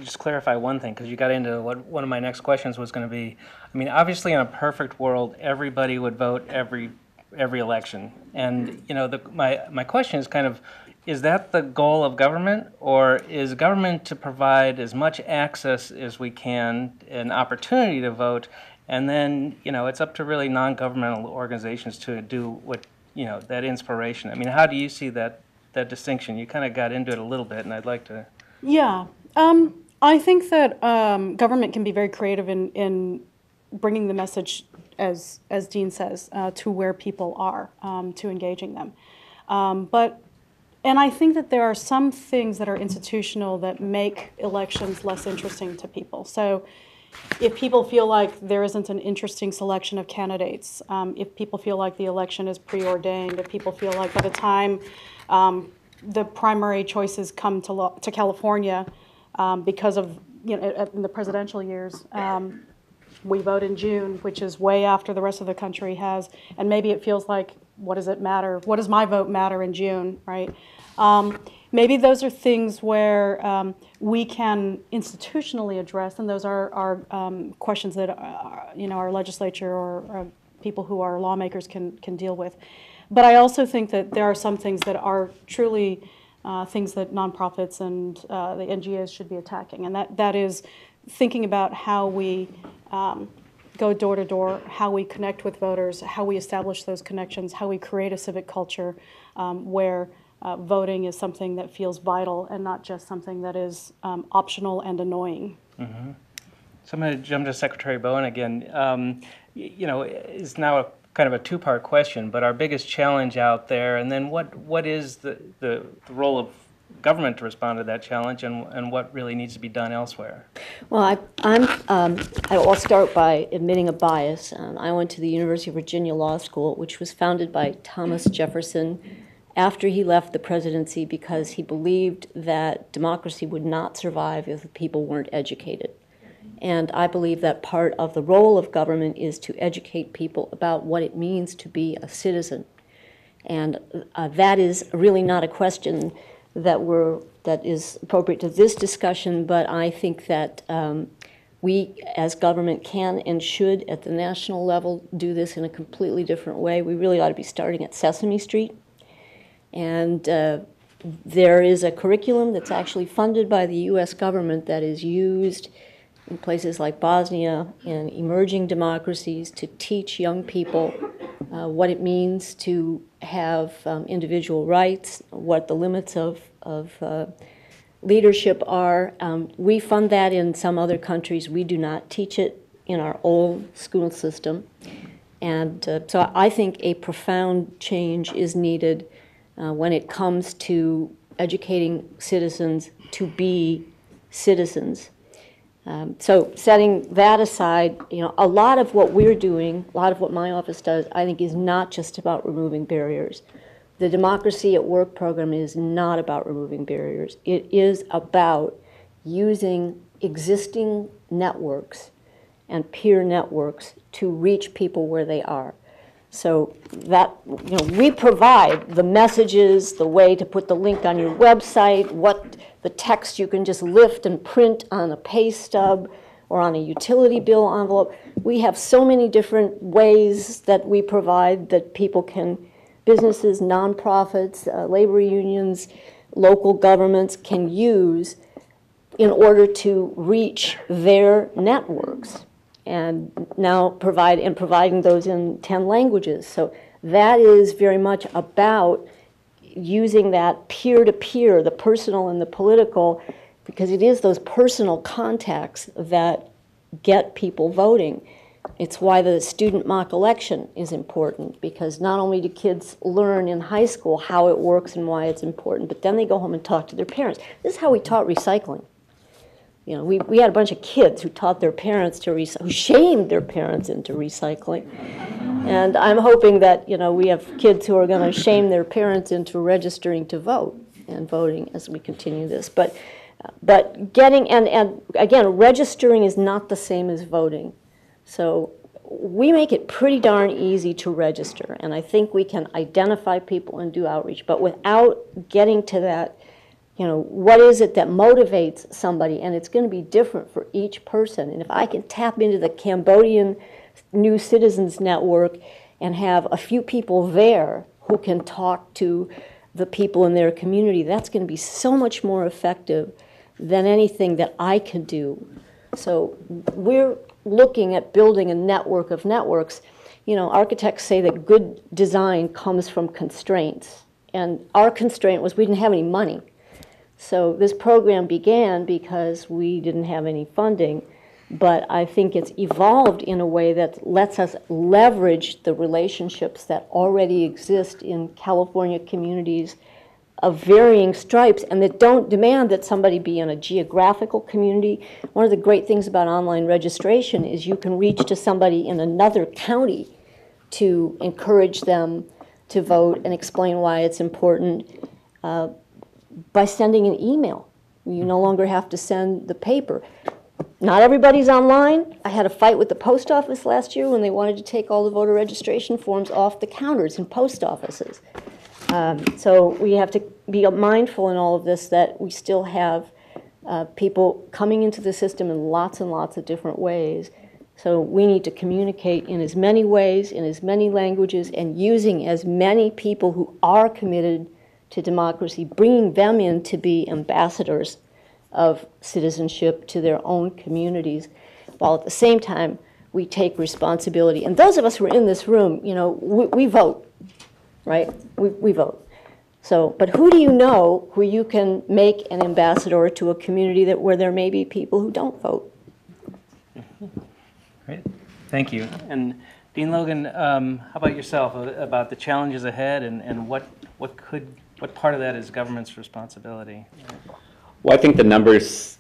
just clarify one thing, because you got into what one of my next questions was going to be. I mean, obviously in a perfect world, everybody would vote every election. And, you know, my question is kind of, is that the goal of government, or is government to provide as much access as we can, an opportunity to vote, and then, you know, it's up to really non-governmental organizations to do what, you know, that inspiration. I mean, how do you see that distinction? You kind of got into it a little bit, and I'd like to... Yeah. I think that government can be very creative in bringing the message, as Dean says, to where people are, to engaging them. And I think that there are some things that are institutional that make elections less interesting to people. So if people feel like there isn't an interesting selection of candidates, if people feel like the election is preordained, if people feel like by the time the primary choices come to California, because of, you know, in the presidential years, we vote in June, which is way after the rest of the country has, and maybe it feels like, what does it matter? What does my vote matter in June, right? Maybe those are things where we can institutionally address, and those are questions that you know, our legislature or people who are lawmakers can deal with. But I also think that there are some things that are truly things that nonprofits and the NGOs should be attacking, and that is thinking about how we go door to door, how we connect with voters, how we establish those connections, how we create a civic culture where voting is something that feels vital and not just something that is optional and annoying. Mm-hmm. So I'm going to jump to Secretary Bowen again. You know, it's now kind of a two-part question, but our biggest challenge out there, and then what is the role of government to respond to that challenge, and what really needs to be done elsewhere? Well, I'll start by admitting a bias. I went to the University of Virginia Law School, which was founded by Thomas Jefferson after he left the presidency because he believed that democracy would not survive if the people weren't educated. And I believe that part of the role of government is to educate people about what it means to be a citizen. And that is really not a question that is appropriate to this discussion, but I think that we as government can and should at the national level do this in a completely different way. We really ought to be starting at Sesame Street. And there is a curriculum that's actually funded by the U.S. government that is used in places like Bosnia and emerging democracies to teach young people what it means to have individual rights, what the limits of leadership are. We fund that in some other countries. We do not teach it in our old school system. And so I think a profound change is needed when it comes to educating citizens to be citizens. So setting that aside, you know, a lot of what we're doing, a lot of what my office does, I think is not just about removing barriers. The Democracy at Work program is not about removing barriers. It is about using existing networks and peer networks to reach people where they are. So that, you know, we provide the messages, the way to put the link on your website, what the text you can just lift and print on a pay stub or on a utility bill envelope. We have so many different ways that we provide that people can, businesses, nonprofits, labor unions, local governments can use in order to reach their networks, and now providing those in 10 languages. So that is very much about using that peer-to-peer, the personal and the political, because it is those personal contacts that get people voting. It's why the student mock election is important, because not only do kids learn in high school how it works and why it's important, but then they go home and talk to their parents. This is how we taught recycling. You know, we had a bunch of kids who taught their parents to who shamed their parents into recycling. And I'm hoping that, you know, we have kids who are going to shame their parents into registering to vote and voting as we continue this. But getting, and again, registering is not the same as voting. So we make it pretty darn easy to register, and I think we can identify people and do outreach, but without getting to that, you know, what is it that motivates somebody? And it's going to be different for each person. And if I can tap into the Cambodian New Citizens Network and have a few people there who can talk to the people in their community, that's going to be so much more effective than anything that I can do. So we're looking at building a network of networks. You know, architects say that good design comes from constraints. And our constraint was we didn't have any money. So this program began because we didn't have any funding, but I think it's evolved in a way that lets us leverage the relationships that already exist in California communities of varying stripes and that don't demand that somebody be in a geographical community. One of the great things about online registration is you can reach to somebody in another county to encourage them to vote and explain why it's important. By sending an email. You no longer have to send the paper. Not everybody's online. I had a fight with the post office last year when they wanted to take all the voter registration forms off the counters in post offices. So we have to be mindful in all of this that we still have people coming into the system in lots and lots of different ways. So we need to communicate in as many ways, in as many languages, and using as many people who are committed to democracy, bringing them in to be ambassadors of citizenship to their own communities, while at the same time we take responsibility. And those of us who are in this room, you know, we vote, right? We vote. So, but who do you know who you can make an ambassador to a community where there may be people who don't vote? Great, thank you. And Dean Logan, how about yourself, about the challenges ahead and what part of that is government's responsibility? Well, I think the numbers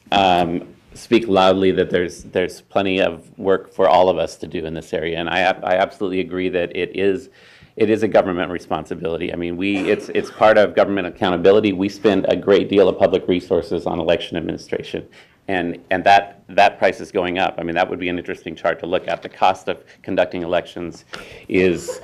speak loudly that there's plenty of work for all of us to do in this area, and I absolutely agree that it is a government responsibility. I mean, it's part of government accountability. We spend a great deal of public resources on election administration, and that price is going up. I mean, that would be an interesting chart to look at. The cost of conducting elections is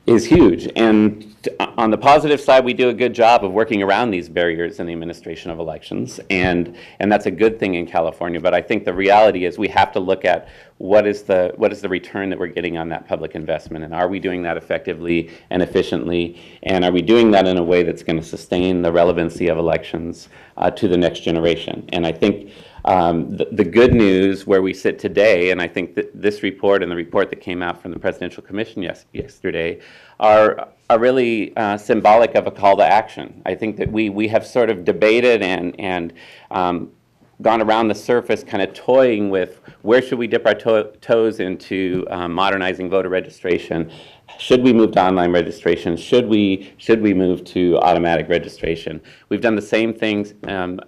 huge, and on the positive side, we do a good job of working around these barriers in the administration of elections, and that's a good thing in California. But I think the reality is we have to look at what is the return that we're getting on that public investment, and are we doing that effectively and efficiently, and are we doing that in a way that's going to sustain the relevancy of elections to the next generation? And I think the good news where we sit today, and I think that this report and the report that came out from the Presidential Commission yesterday are really symbolic of a call to action. I think that we have sort of debated and gone around the surface, kind of toying with where should we dip our toes into modernizing voter registration. Should we move to online registration? Should we move to automatic registration? We've done the same things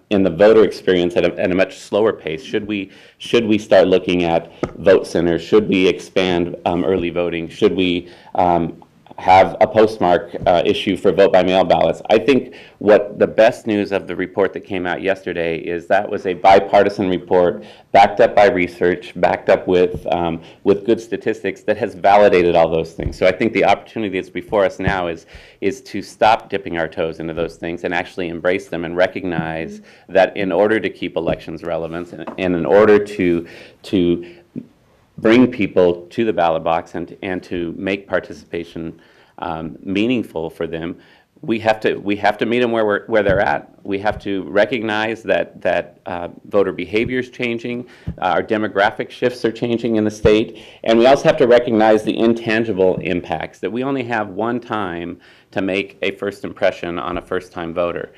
in the voter experience at a much slower pace. Should we start looking at vote centers? Should we expand early voting? Should we have a postmark issue for vote-by-mail ballots? I think what the best news of the report that came out yesterday is that was a bipartisan report backed up by research, backed up with good statistics that has validated all those things. So I think the opportunity that's before us now is to stop dipping our toes into those things and actually embrace them and recognize that in order to keep elections relevant and in order to bring people to the ballot box and to make participation meaningful for them, we have to meet them where they're at. We have to recognize that voter behavior is changing, our demographic shifts are changing in the state, and we also have to recognize the intangible impacts, that we only have one time to make a first impression on a first-time voter.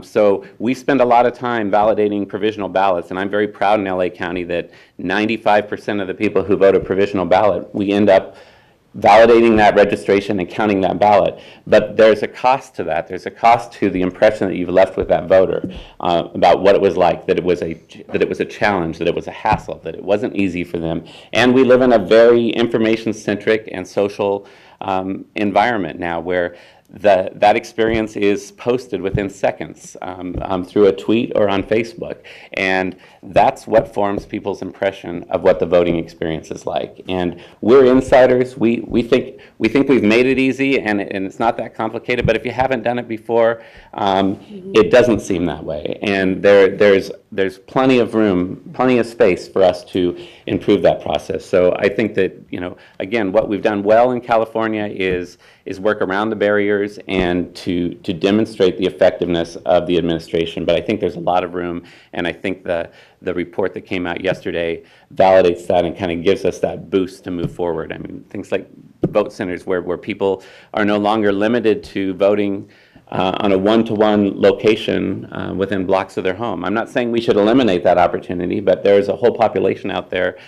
So we spend a lot of time validating provisional ballots, and I'm very proud in LA County that 95% of the people who vote a provisional ballot, we end up validating that registration and counting that ballot. But there's a cost to that. There's a cost to the impression that you've left with that voter about what it was like, that it was a challenge, that it was a hassle, that it wasn't easy for them. And we live in a very information-centric and social environment now where that experience is posted within seconds through a tweet or on Facebook. And that's what forms people's impression of what the voting experience is like. And we're insiders. We think we've made it easy, and it's not that complicated. But if you haven't done it before, it doesn't seem that way. And there's plenty of room, plenty of space for us to improve that process. So I think that, again, what we've done well in California is work around the barriers and to demonstrate the effectiveness of the administration. But I think there's a lot of room, and I think the report that came out yesterday validates that and kind of gives us that boost to move forward. I mean, things like vote centers where people are no longer limited to voting on a one-to-one location within blocks of their home. I'm not saying we should eliminate that opportunity, but there's a whole population out there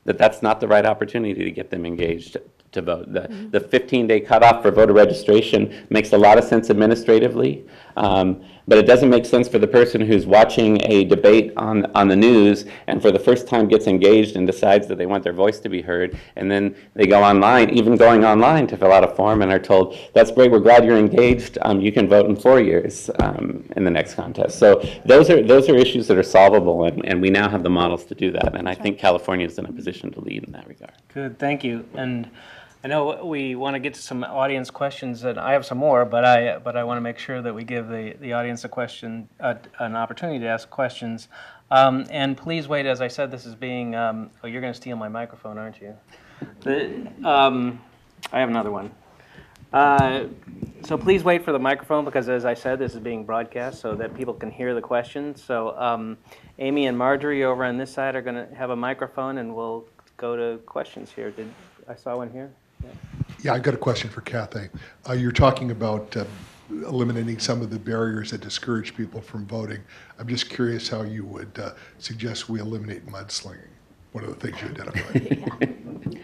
that's not the right opportunity to get them engaged to vote. The 15-day cutoff for voter registration makes a lot of sense administratively, but it doesn't make sense for the person who's watching a debate on the news and for the first time gets engaged and decides that they want their voice to be heard, and then they go online, even going online to fill out a form, and are told, that's great, we're glad you're engaged, you can vote in 4 years in the next contest. So those are issues that are solvable, and we now have the models to do that, and I think California is in a position to lead in that regard. Good, thank you. And I know we want to get to some audience questions, and I have some more, but I want to make sure that we give the audience an opportunity to ask questions. And please wait, as I said, this is being. Oh, you're going to steal my microphone, aren't you? I have another one. So please wait for the microphone, because as I said, this is being broadcast so that people can hear the questions. So Amy and Marjorie over on this side are going to have a microphone, and we'll go to questions here. I saw one here. Yeah, I've got a question for Kathay. You're talking about eliminating some of the barriers that discourage people from voting. I'm just curious how you would suggest we eliminate mudslinging, one of the things you identified.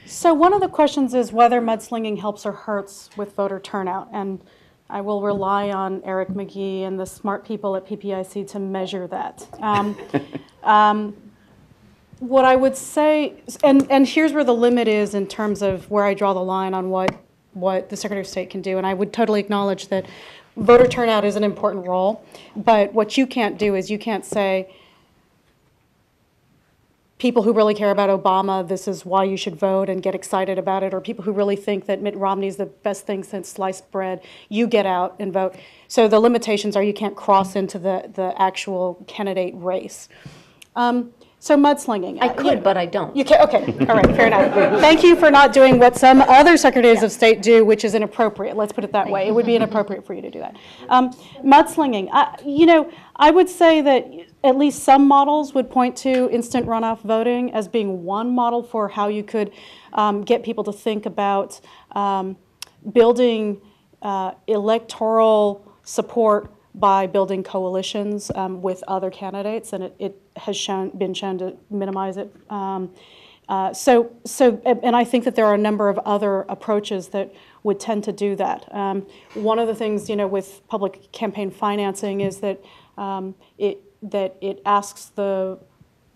So one of the questions is whether mudslinging helps or hurts with voter turnout, and I will rely on Eric McGhee and the smart people at PPIC to measure that. What I would say, and here's where the limit is in terms of where I draw the line on what the Secretary of State can do, and I would totally acknowledge that voter turnout is an important role, but what you can't do is you can't say, people who really care about Obama, this is why you should vote and get excited about it, or people who really think that Mitt Romney is the best thing since sliced bread, you get out and vote. So the limitations are you can't cross into the actual candidate race. So mudslinging. I could, but I don't. You can, okay, all right, fair enough. Thank you for not doing what some other secretaries of state do, which is inappropriate. Let's put it that way. It would be inappropriate for you to do that. Mudslinging, I would say that at least some models would point to instant runoff voting as being one model for how you could get people to think about building electoral support by building coalitions with other candidates, and it has been shown to minimize it. And I think that there are a number of other approaches that would tend to do that. One of the things, with public campaign financing is that it asks the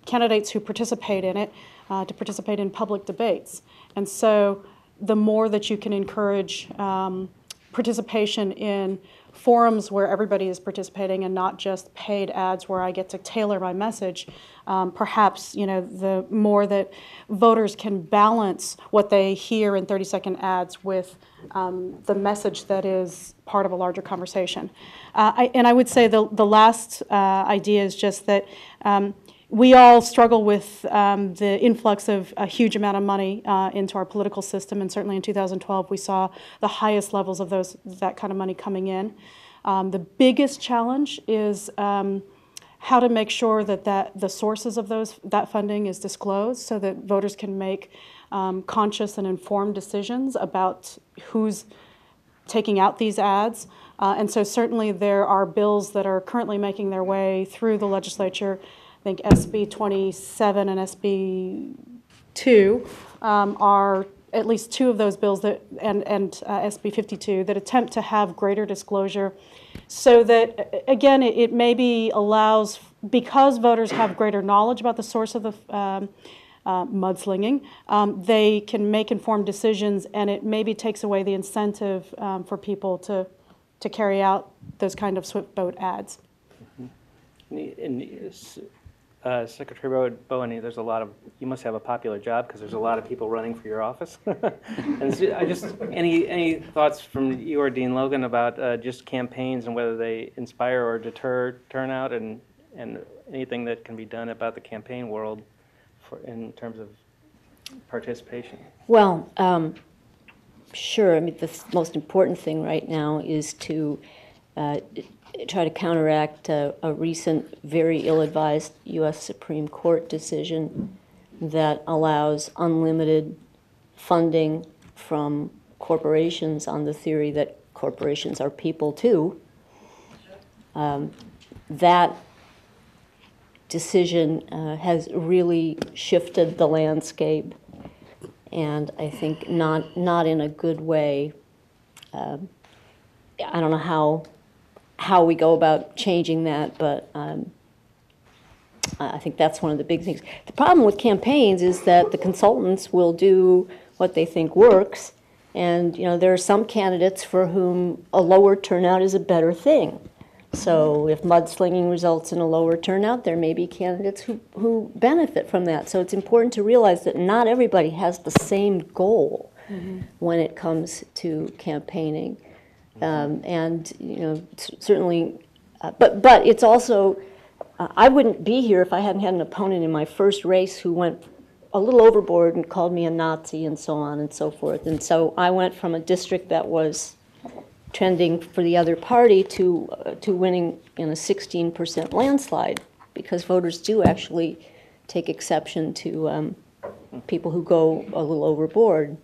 candidates who participate in it to participate in public debates. And so the more that you can encourage participation in forums where everybody is participating and not just paid ads where I get to tailor my message, perhaps the more that voters can balance what they hear in 30-second ads with the message that is part of a larger conversation. And I would say the last idea is just that we all struggle with the influx of a huge amount of money into our political system, and certainly in 2012 we saw the highest levels of that kind of money coming in. The biggest challenge is how to make sure that the sources of that funding is disclosed so that voters can make conscious and informed decisions about who's taking out these ads. And so certainly there are bills that are currently making their way through the legislature. I think SB 27 and SB 2 are at least two of those bills that, and SB 52, that attempt to have greater disclosure so that, again, it maybe allows, because voters have greater knowledge about the source of the mudslinging, they can make informed decisions, and it maybe takes away the incentive for people to carry out those kind of swift boat ads. Secretary Bowen, there's a lot of, you must have a popular job because there's a lot of people running for your office. And so any thoughts from you or Dean Logan about just campaigns and whether they inspire or deter turnout, and anything that can be done about the campaign world in terms of participation? Well, sure. I mean, the most important thing right now is to try to counteract a recent, very ill-advised U.S. Supreme Court decision that allows unlimited funding from corporations on the theory that corporations are people too. That decision has really shifted the landscape, and I think not in a good way. I don't know how we go about changing that, but I think that's one of the big things. The problem with campaigns is that the consultants will do what they think works, and there are some candidates for whom a lower turnout is a better thing. So if mudslinging results in a lower turnout, there may be candidates who benefit from that. So it's important to realize that not everybody has the same goal when it comes to campaigning. And certainly, but it's also, I wouldn't be here if I hadn't had an opponent in my first race who went a little overboard and called me a Nazi and so on and so forth. And so I went from a district that was trending for the other party to winning in a 16% landslide, because voters do actually take exception to people who go a little overboard.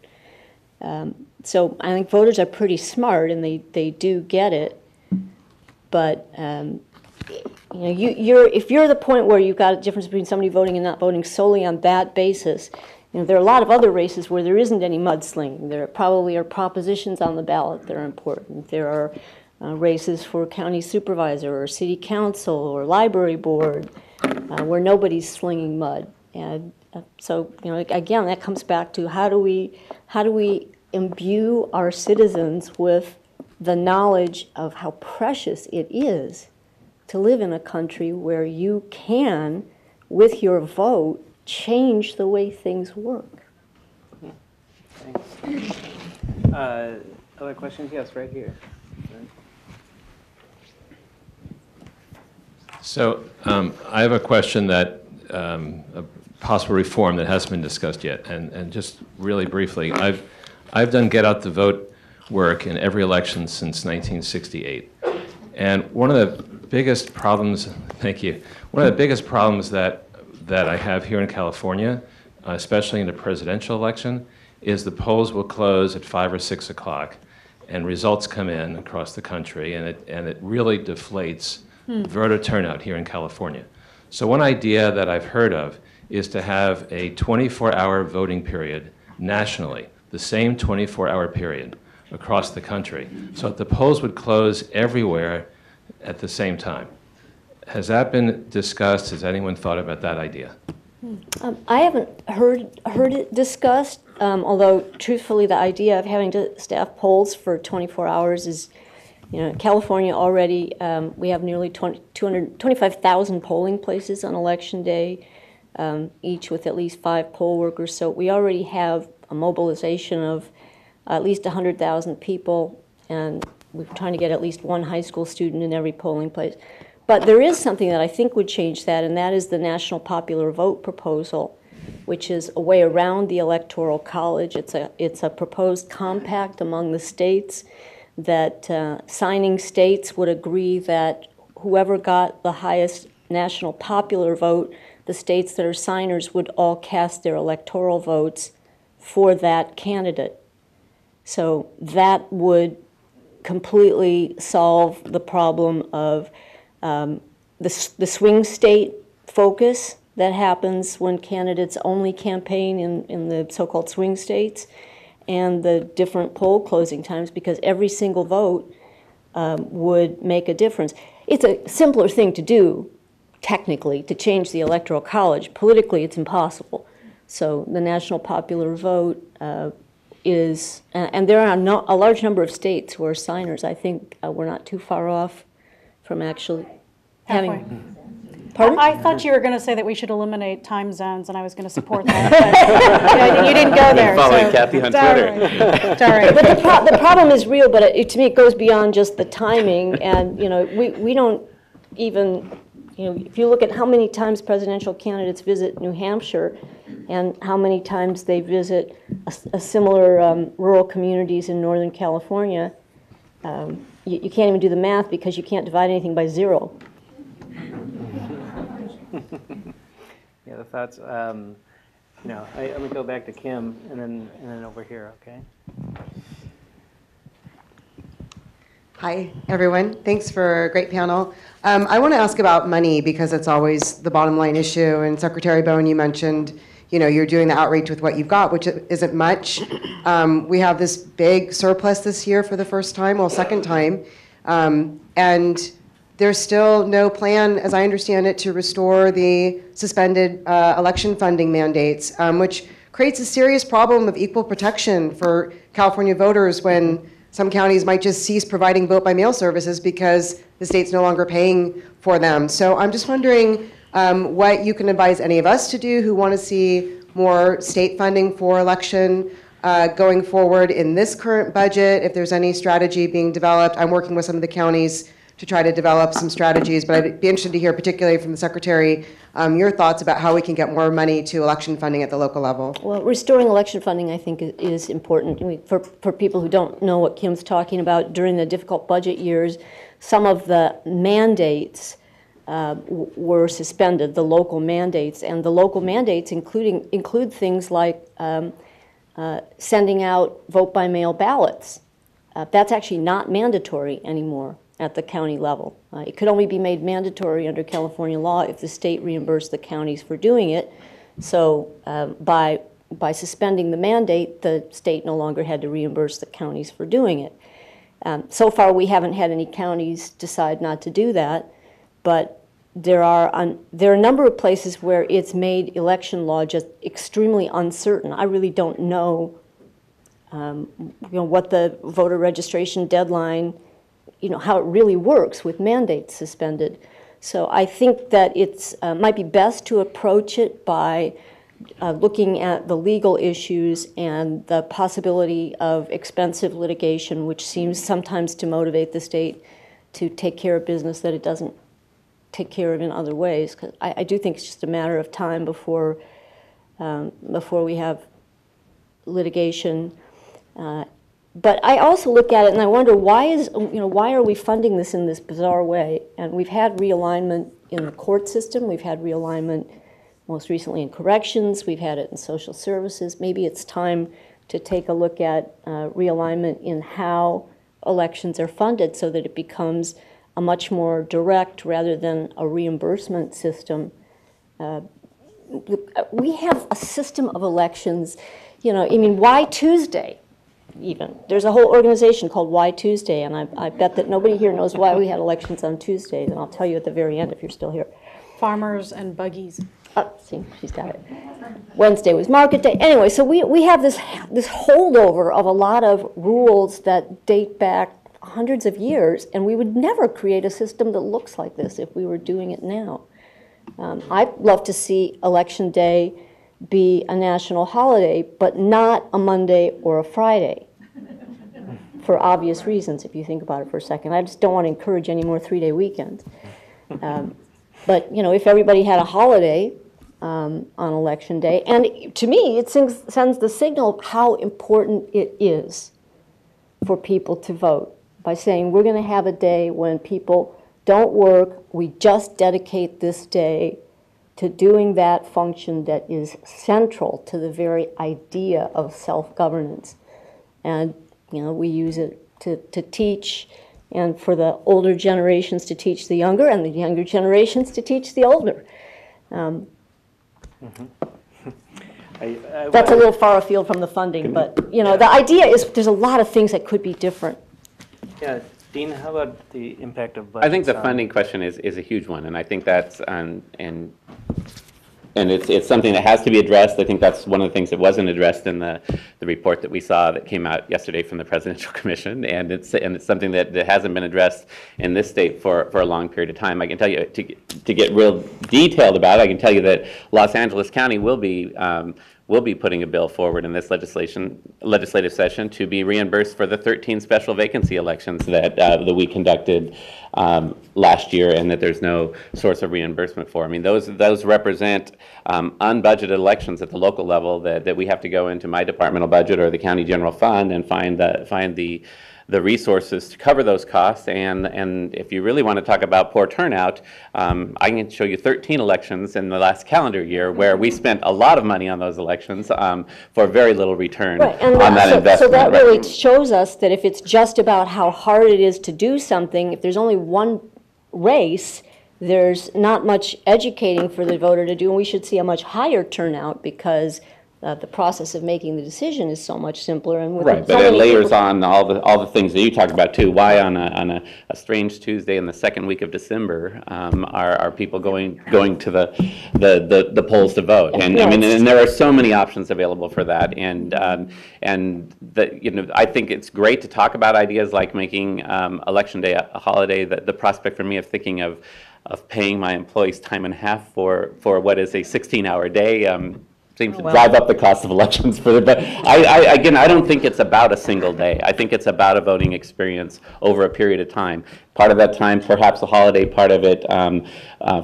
So I think voters are pretty smart, and they do get it. But if you're at the point where you've got a difference between somebody voting and not voting solely on that basis, there are a lot of other races where there isn't any mudslinging. There probably are propositions on the ballot that are important. There are races for county supervisor or city council or library board where nobody's slinging mud. And so again, that comes back to how do we imbue our citizens with the knowledge of how precious it is to live in a country where you can, with your vote, change the way things work. Thanks. Other questions? Yes, right here. So I have a question that a possible reform that hasn't been discussed yet, and just really briefly, I've done get out the vote work in every election since 1968, and one of the biggest problems, thank you, one of the biggest problems that I have here in California, especially in a presidential election, is the polls will close at 5 or 6 o'clock, and results come in across the country, and it really deflates voter turnout here in California. So one idea that I've heard of is to have a 24-hour voting period nationally, the same 24-hour period across the country, so that the polls would close everywhere at the same time. Has that been discussed? Has anyone thought about that idea? I haven't heard it discussed, although truthfully the idea of having to staff polls for 24 hours is, California already, we have nearly 25,000 polling places on Election Day, each with at least 5 poll workers. So we already have a mobilization of at least 100,000 people, and we're trying to get at least one high school student in every polling place. But there is something that I think would change that, and that is the national popular vote proposal, which is a way around the Electoral College. It's a proposed compact among the states that signing states would agree that whoever got the highest national popular vote, the states that are signers would all cast their electoral votes for that candidate. So that would completely solve the problem of the swing state focus that happens when candidates only campaign in the so-called swing states, and the different poll closing times, because every single vote would make a difference. It's a simpler thing to do, technically, to change the Electoral College. Politically, it's impossible. So the national popular vote is, and there are a large number of states who are signers. I think we're not too far off from actually having. Pardon? I thought you were going to say that we should eliminate time zones, and I was going to support that. But you didn't go there. Following Kathy on Twitter. It's all right. But the problem is real, but to me it goes beyond just the timing. And we don't even, if you look at how many times presidential candidates visit New Hampshire and how many times they visit a similar rural communities in Northern California, you can't even do the math because you can't divide anything by 0. Yeah, the thoughts. I'm gonna go back to Kim and then over here. Okay. Hi, everyone. Thanks for a great panel. I want to ask about money because it's always the bottom line issue. And Secretary Bowen, you mentioned, you're doing the outreach with what you've got, which isn't much. We have this big surplus this year for the first time, second time, and there's still no plan, as I understand it, to restore the suspended election funding mandates, which creates a serious problem of equal protection for California voters when some counties might just cease providing vote-by-mail services because the state's no longer paying for them. So I'm just wondering what you can advise any of us to do who want to see more state funding for election going forward in this current budget, if there's any strategy being developed. I'm working with some of the counties to try to develop some strategies, but I'd be interested to hear, particularly from the Secretary, your thoughts about how we can get more money to election funding at the local level. Well, restoring election funding, I think, is important. For people who don't know what Kim's talking about, during the difficult budget years, some of the mandates were suspended, the local mandates, and the local mandates include things like sending out vote-by-mail ballots. That's actually not mandatory anymore at the county level. It could only be made mandatory under California law if the state reimbursed the counties for doing it. So by suspending the mandate, the state no longer had to reimburse the counties for doing it. So far, we haven't had any counties decide not to do that, but there are a number of places where it's made election law just extremely uncertain. I really don't know, what the voter registration deadline, how it really works with mandates suspended. So I think that it's might be best to approach it by looking at the legal issues and the possibility of expensive litigation, which seems sometimes to motivate the state to take care of business that it doesn't take care of in other ways. 'Cause I do think it's just a matter of time before we have litigation. But I also look at it and I wonder why are we funding this in this bizarre way? And we've had realignment in the court system. We've had realignment most recently in corrections. We've had it in social services. Maybe it's time to take a look at realignment in how elections are funded so that it becomes a much more direct rather than a reimbursement system. We have a system of elections, why Tuesday? Even. There's a whole organization called Why Tuesday, and I bet that nobody here knows why we had elections on Tuesdays, and I'll tell you at the very end if you're still here. Farmers and buggies. Oh, see, she's got it. Wednesday was market day. Anyway, so we have this holdover of a lot of rules that date back hundreds of years, and we would never create a system that looks like this if we were doing it now. I'd love to see Election Day be a national holiday, but not a Monday or a Friday, for obvious reasons, if you think about it for a second. I just don't want to encourage any more 3-day weekends. But, if everybody had a holiday on Election Day, and to me, it sends the signal of how important it is for people to vote by saying, we're going to have a day when people don't work, we just dedicate this day to doing that function that is central to the very idea of self-governance. And, we use it to teach, and for the older generations to teach the younger, and the younger generations to teach the older. That's a little far afield from the funding, but, the idea is there's a lot of things that could be different. Yeah, Dean, how about the impact of budgets? I think the funding question is a huge one, and I think that's, and it's something that has to be addressed. I think that's one of the things that wasn't addressed in the report that we saw that came out yesterday from the Presidential Commission, and it's something that hasn't been addressed in this state for a long period of time. I can tell you, to get real detailed about it, I can tell you that Los Angeles County will be putting a bill forward in this legislative session to be reimbursed for the 13 special vacancy elections that we conducted last year, and that there's no source of reimbursement for. I mean, those represent unbudgeted elections at the local level that we have to go into my departmental budget or the county general fund and find the resources to cover those costs. And if you really want to talk about poor turnout, I can show you 13 elections in the last calendar year where we spent a lot of money on those elections for very little return on that investment. So that really shows us that if it's just about how hard it is to do something, if there's only one race, there's not much educating for the voter to do, and we should see a much higher turnout because the process of making the decision is so much simpler. And right, but it layers on all the things that you talked about too. Why on a strange Tuesday in the second week of December are people going to the polls to vote? And I mean, and there are so many options available for that. And I think it's great to talk about ideas like making Election Day a holiday. The prospect for me of thinking of paying my employees time and a half for what is a 16-hour day seems to drive up the cost of elections further. But I don't think it's about a single day. I think it's about a voting experience over a period of time. Part of that time, perhaps a holiday, part of it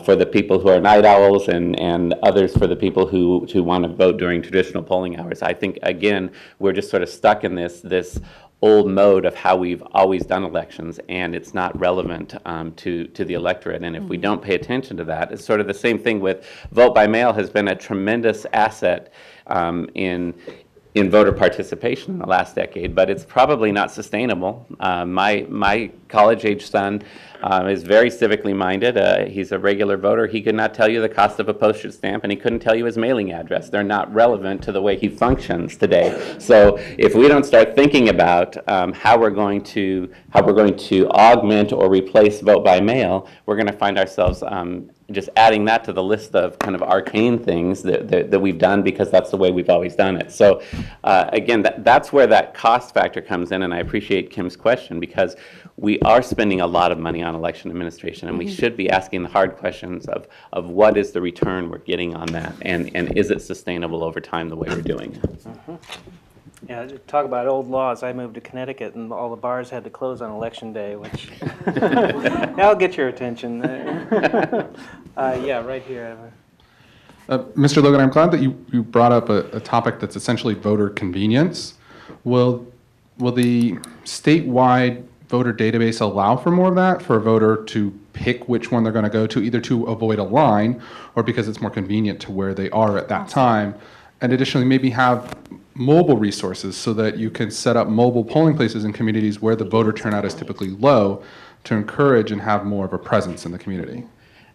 for the people who are night owls, and others for the people who want to vote during traditional polling hours. I think, again, we're just sort of stuck in this old mode of how we've always done elections, and it's not relevant to the electorate. And if we don't pay attention to that, it's sort of the same thing with vote by mail has been a tremendous asset in voter participation in the last decade, but it's probably not sustainable. My college-age son is very civically minded. He's a regular voter. He could not tell you the cost of a postage stamp, and he couldn't tell you his mailing address. They're not relevant to the way he functions today. So if we don't start thinking about how we're going to augment or replace vote by mail, we're going to find ourselves just adding that to the list of kind of arcane things that we've done because that's the way we've always done it. So again, that's where that cost factor comes in, and I appreciate Kim's question because we are spending a lot of money on election administration, and we should be asking the hard questions of what is the return we're getting on that, and is it sustainable over time the way we're doing it. Yeah, talk about old laws. I moved to Connecticut, and all the bars had to close on Election Day, which that'll get your attention. Yeah, right here. Mr. Logan, I'm glad that you brought up a topic that's essentially voter convenience. Will the statewide voter database allow for more of that, for a voter to pick which one they're going to go to, either to avoid a line or because it's more convenient to where they are at that time? And additionally, maybe have mobile resources so that you can set up mobile polling places in communities where the voter turnout is typically low to encourage and have more of a presence in the community.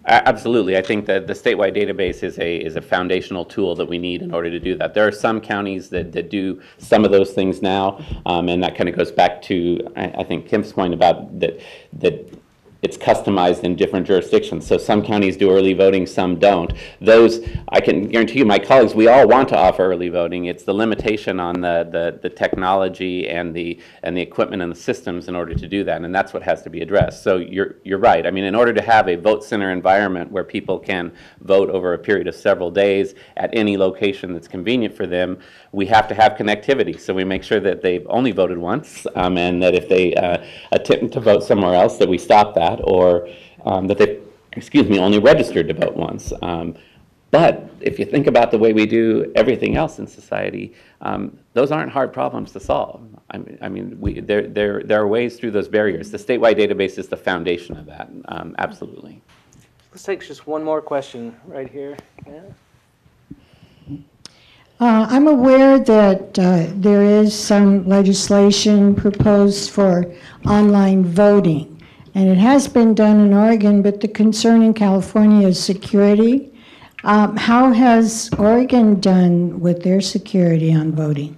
Absolutely. I think that the statewide database is a foundational tool that we need in order to do that. There are some counties that do some of those things now, and that kind of goes back to, I think, Kim's point about that it's customized in different jurisdictions. So some counties do early voting, some don't. Those, I can guarantee you, my colleagues, we all want to offer early voting. It's the limitation on the technology and the equipment and the systems in order to do that, and that's what has to be addressed. So you're right. I mean, in order to have a vote center environment where people can vote over a period of several days at any location that's convenient for them, we have to have connectivity. So we make sure that they've only voted once, and that if they attempt to vote somewhere else, that we stop that, or that they only registered to vote once. But if you think about the way we do everything else in society, those aren't hard problems to solve. There are ways through those barriers. The statewide database is the foundation of that, absolutely. Let's take just one more question right here. Yeah. I'm aware that there is some legislation proposed for online voting, and it has been done in Oregon, but the concern in California is security. How has Oregon done with their security on voting?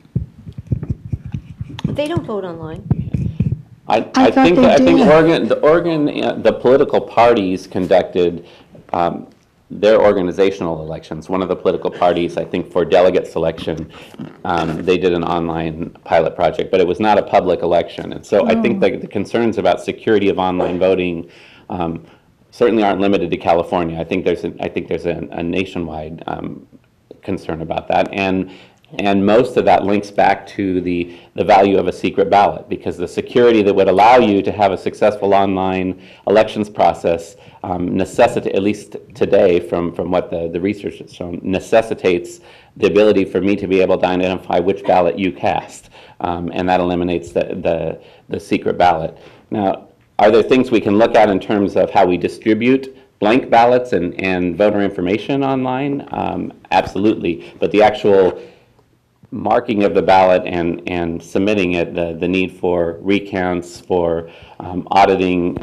They don't vote online. I think the political parties conducted their organizational elections. One of the political parties, I think, for delegate selection, they did an online pilot project, but it was not a public election. And so I think the concerns about security of online voting certainly aren't limited to California. I think there's a nationwide concern about that, and most of that links back to the value of a secret ballot, because the security that would allow you to have a successful online elections process necessitate, at least today from what the research has shown, necessitates the ability for me to be able to identify which ballot you cast, and that eliminates the secret ballot. Now, are there things we can look at in terms of how we distribute blank ballots and voter information online? Absolutely, but the actual marking of the ballot and submitting it, the need for recounts, for auditing,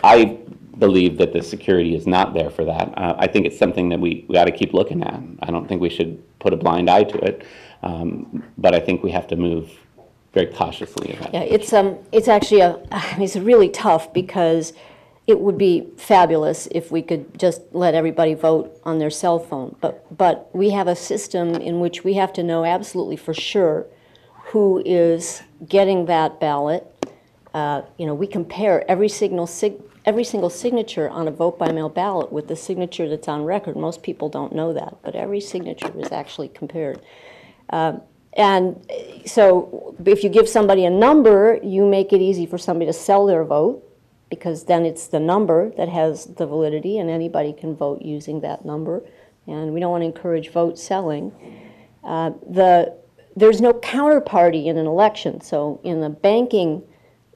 I believe that the security is not there for that. I think it's something that we got to keep looking at. I don't think we should put a blind eye to it, but I think we have to move very cautiously in that. Yeah, it's actually it's really tough, because it would be fabulous if we could just let everybody vote on their cell phone. But we have a system in which we have to know absolutely for sure who is getting that ballot. We compare every single signature on a vote-by-mail ballot with the signature that's on record. Most people don't know that, but every signature is actually compared. And so if you give somebody a number, you make it easy for somebody to sell their vote, because then it's the number that has the validity, and anybody can vote using that number. And we don't want to encourage vote selling. There's no counterparty in an election. So in the banking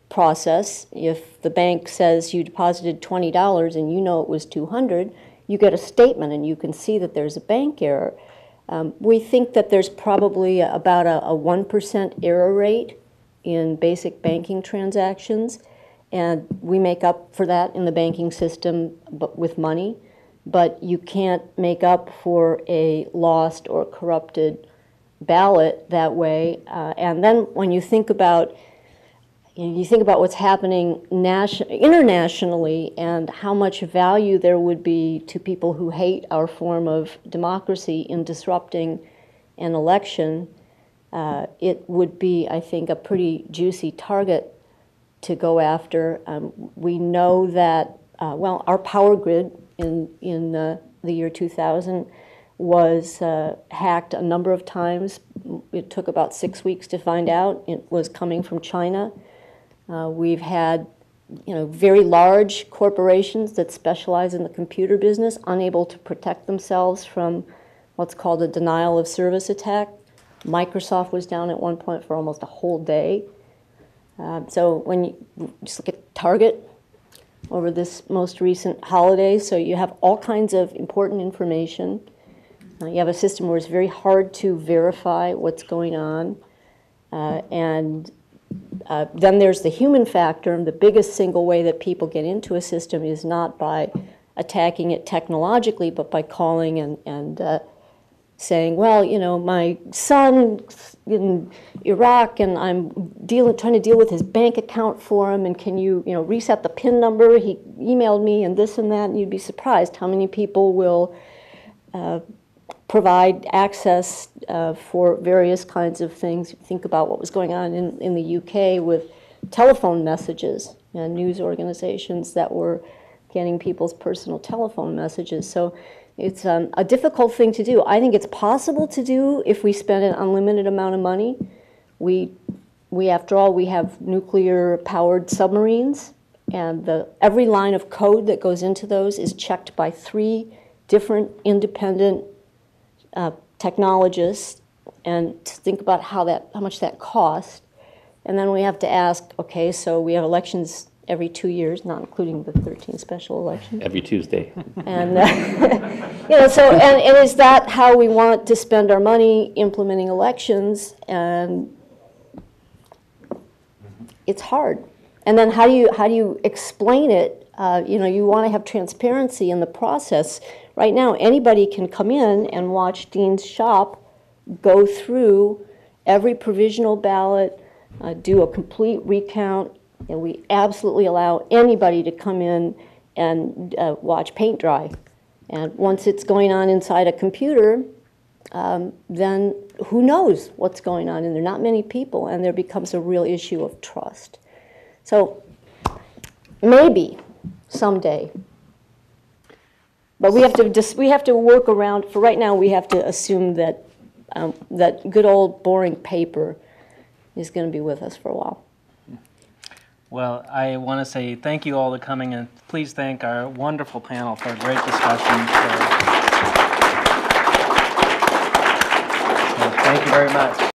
process, if the bank says you deposited $20 and you know it was $200, you get a statement and you can see that there's a bank error. We think that there's probably about a 1% error rate in basic banking transactions, and we make up for that in the banking system with money, but you can't make up for a lost or corrupted ballot that way. And then when you think about what's happening internationally and how much value there would be to people who hate our form of democracy in disrupting an election, it would be, I think, a pretty juicy target to go after. We know that, our power grid in the year 2000 was hacked a number of times. It took about 6 weeks to find out. It was coming from China. We've had, very large corporations that specialize in the computer business unable to protect themselves from what's called a denial of service attack. Microsoft was down at one point for almost a whole day. So when you just look at Target over this most recent holiday, so you have all kinds of important information. You have a system where it's very hard to verify what's going on, and then there's the human factor, and the biggest single way that people get into a system is not by attacking it technologically, but by calling and saying, well, my son's in Iraq, and I'm trying to deal with his bank account for him, and can you, reset the PIN number? He emailed me and this and that, and you'd be surprised how many people will provide access for various kinds of things. Think about what was going on in the UK with telephone messages and news organizations that were getting people's personal telephone messages. So it's a difficult thing to do. I think it's possible to do if we spend an unlimited amount of money. We after all, we have nuclear-powered submarines, and every line of code that goes into those is checked by 3 different independent technologists, and to think about how much that costs. And then we have to ask, okay, so we have elections every 2 years, not including the 13 special elections. Every Tuesday. And so and is that how we want to spend our money implementing elections? And it's hard. And then how do you explain it? You want to have transparency in the process. Right now, anybody can come in and watch Dean's shop go through every provisional ballot, do a complete recount, and we absolutely allow anybody to come in and watch paint dry. And once it's going on inside a computer, then who knows what's going on in there? Not many people, and there becomes a real issue of trust. So maybe someday, but we have to work around. For right now, we have to assume that that good old boring paper is going to be with us for a while. Well, I want to say thank you all for coming, and please thank our wonderful panel for a great discussion. So thank you very much.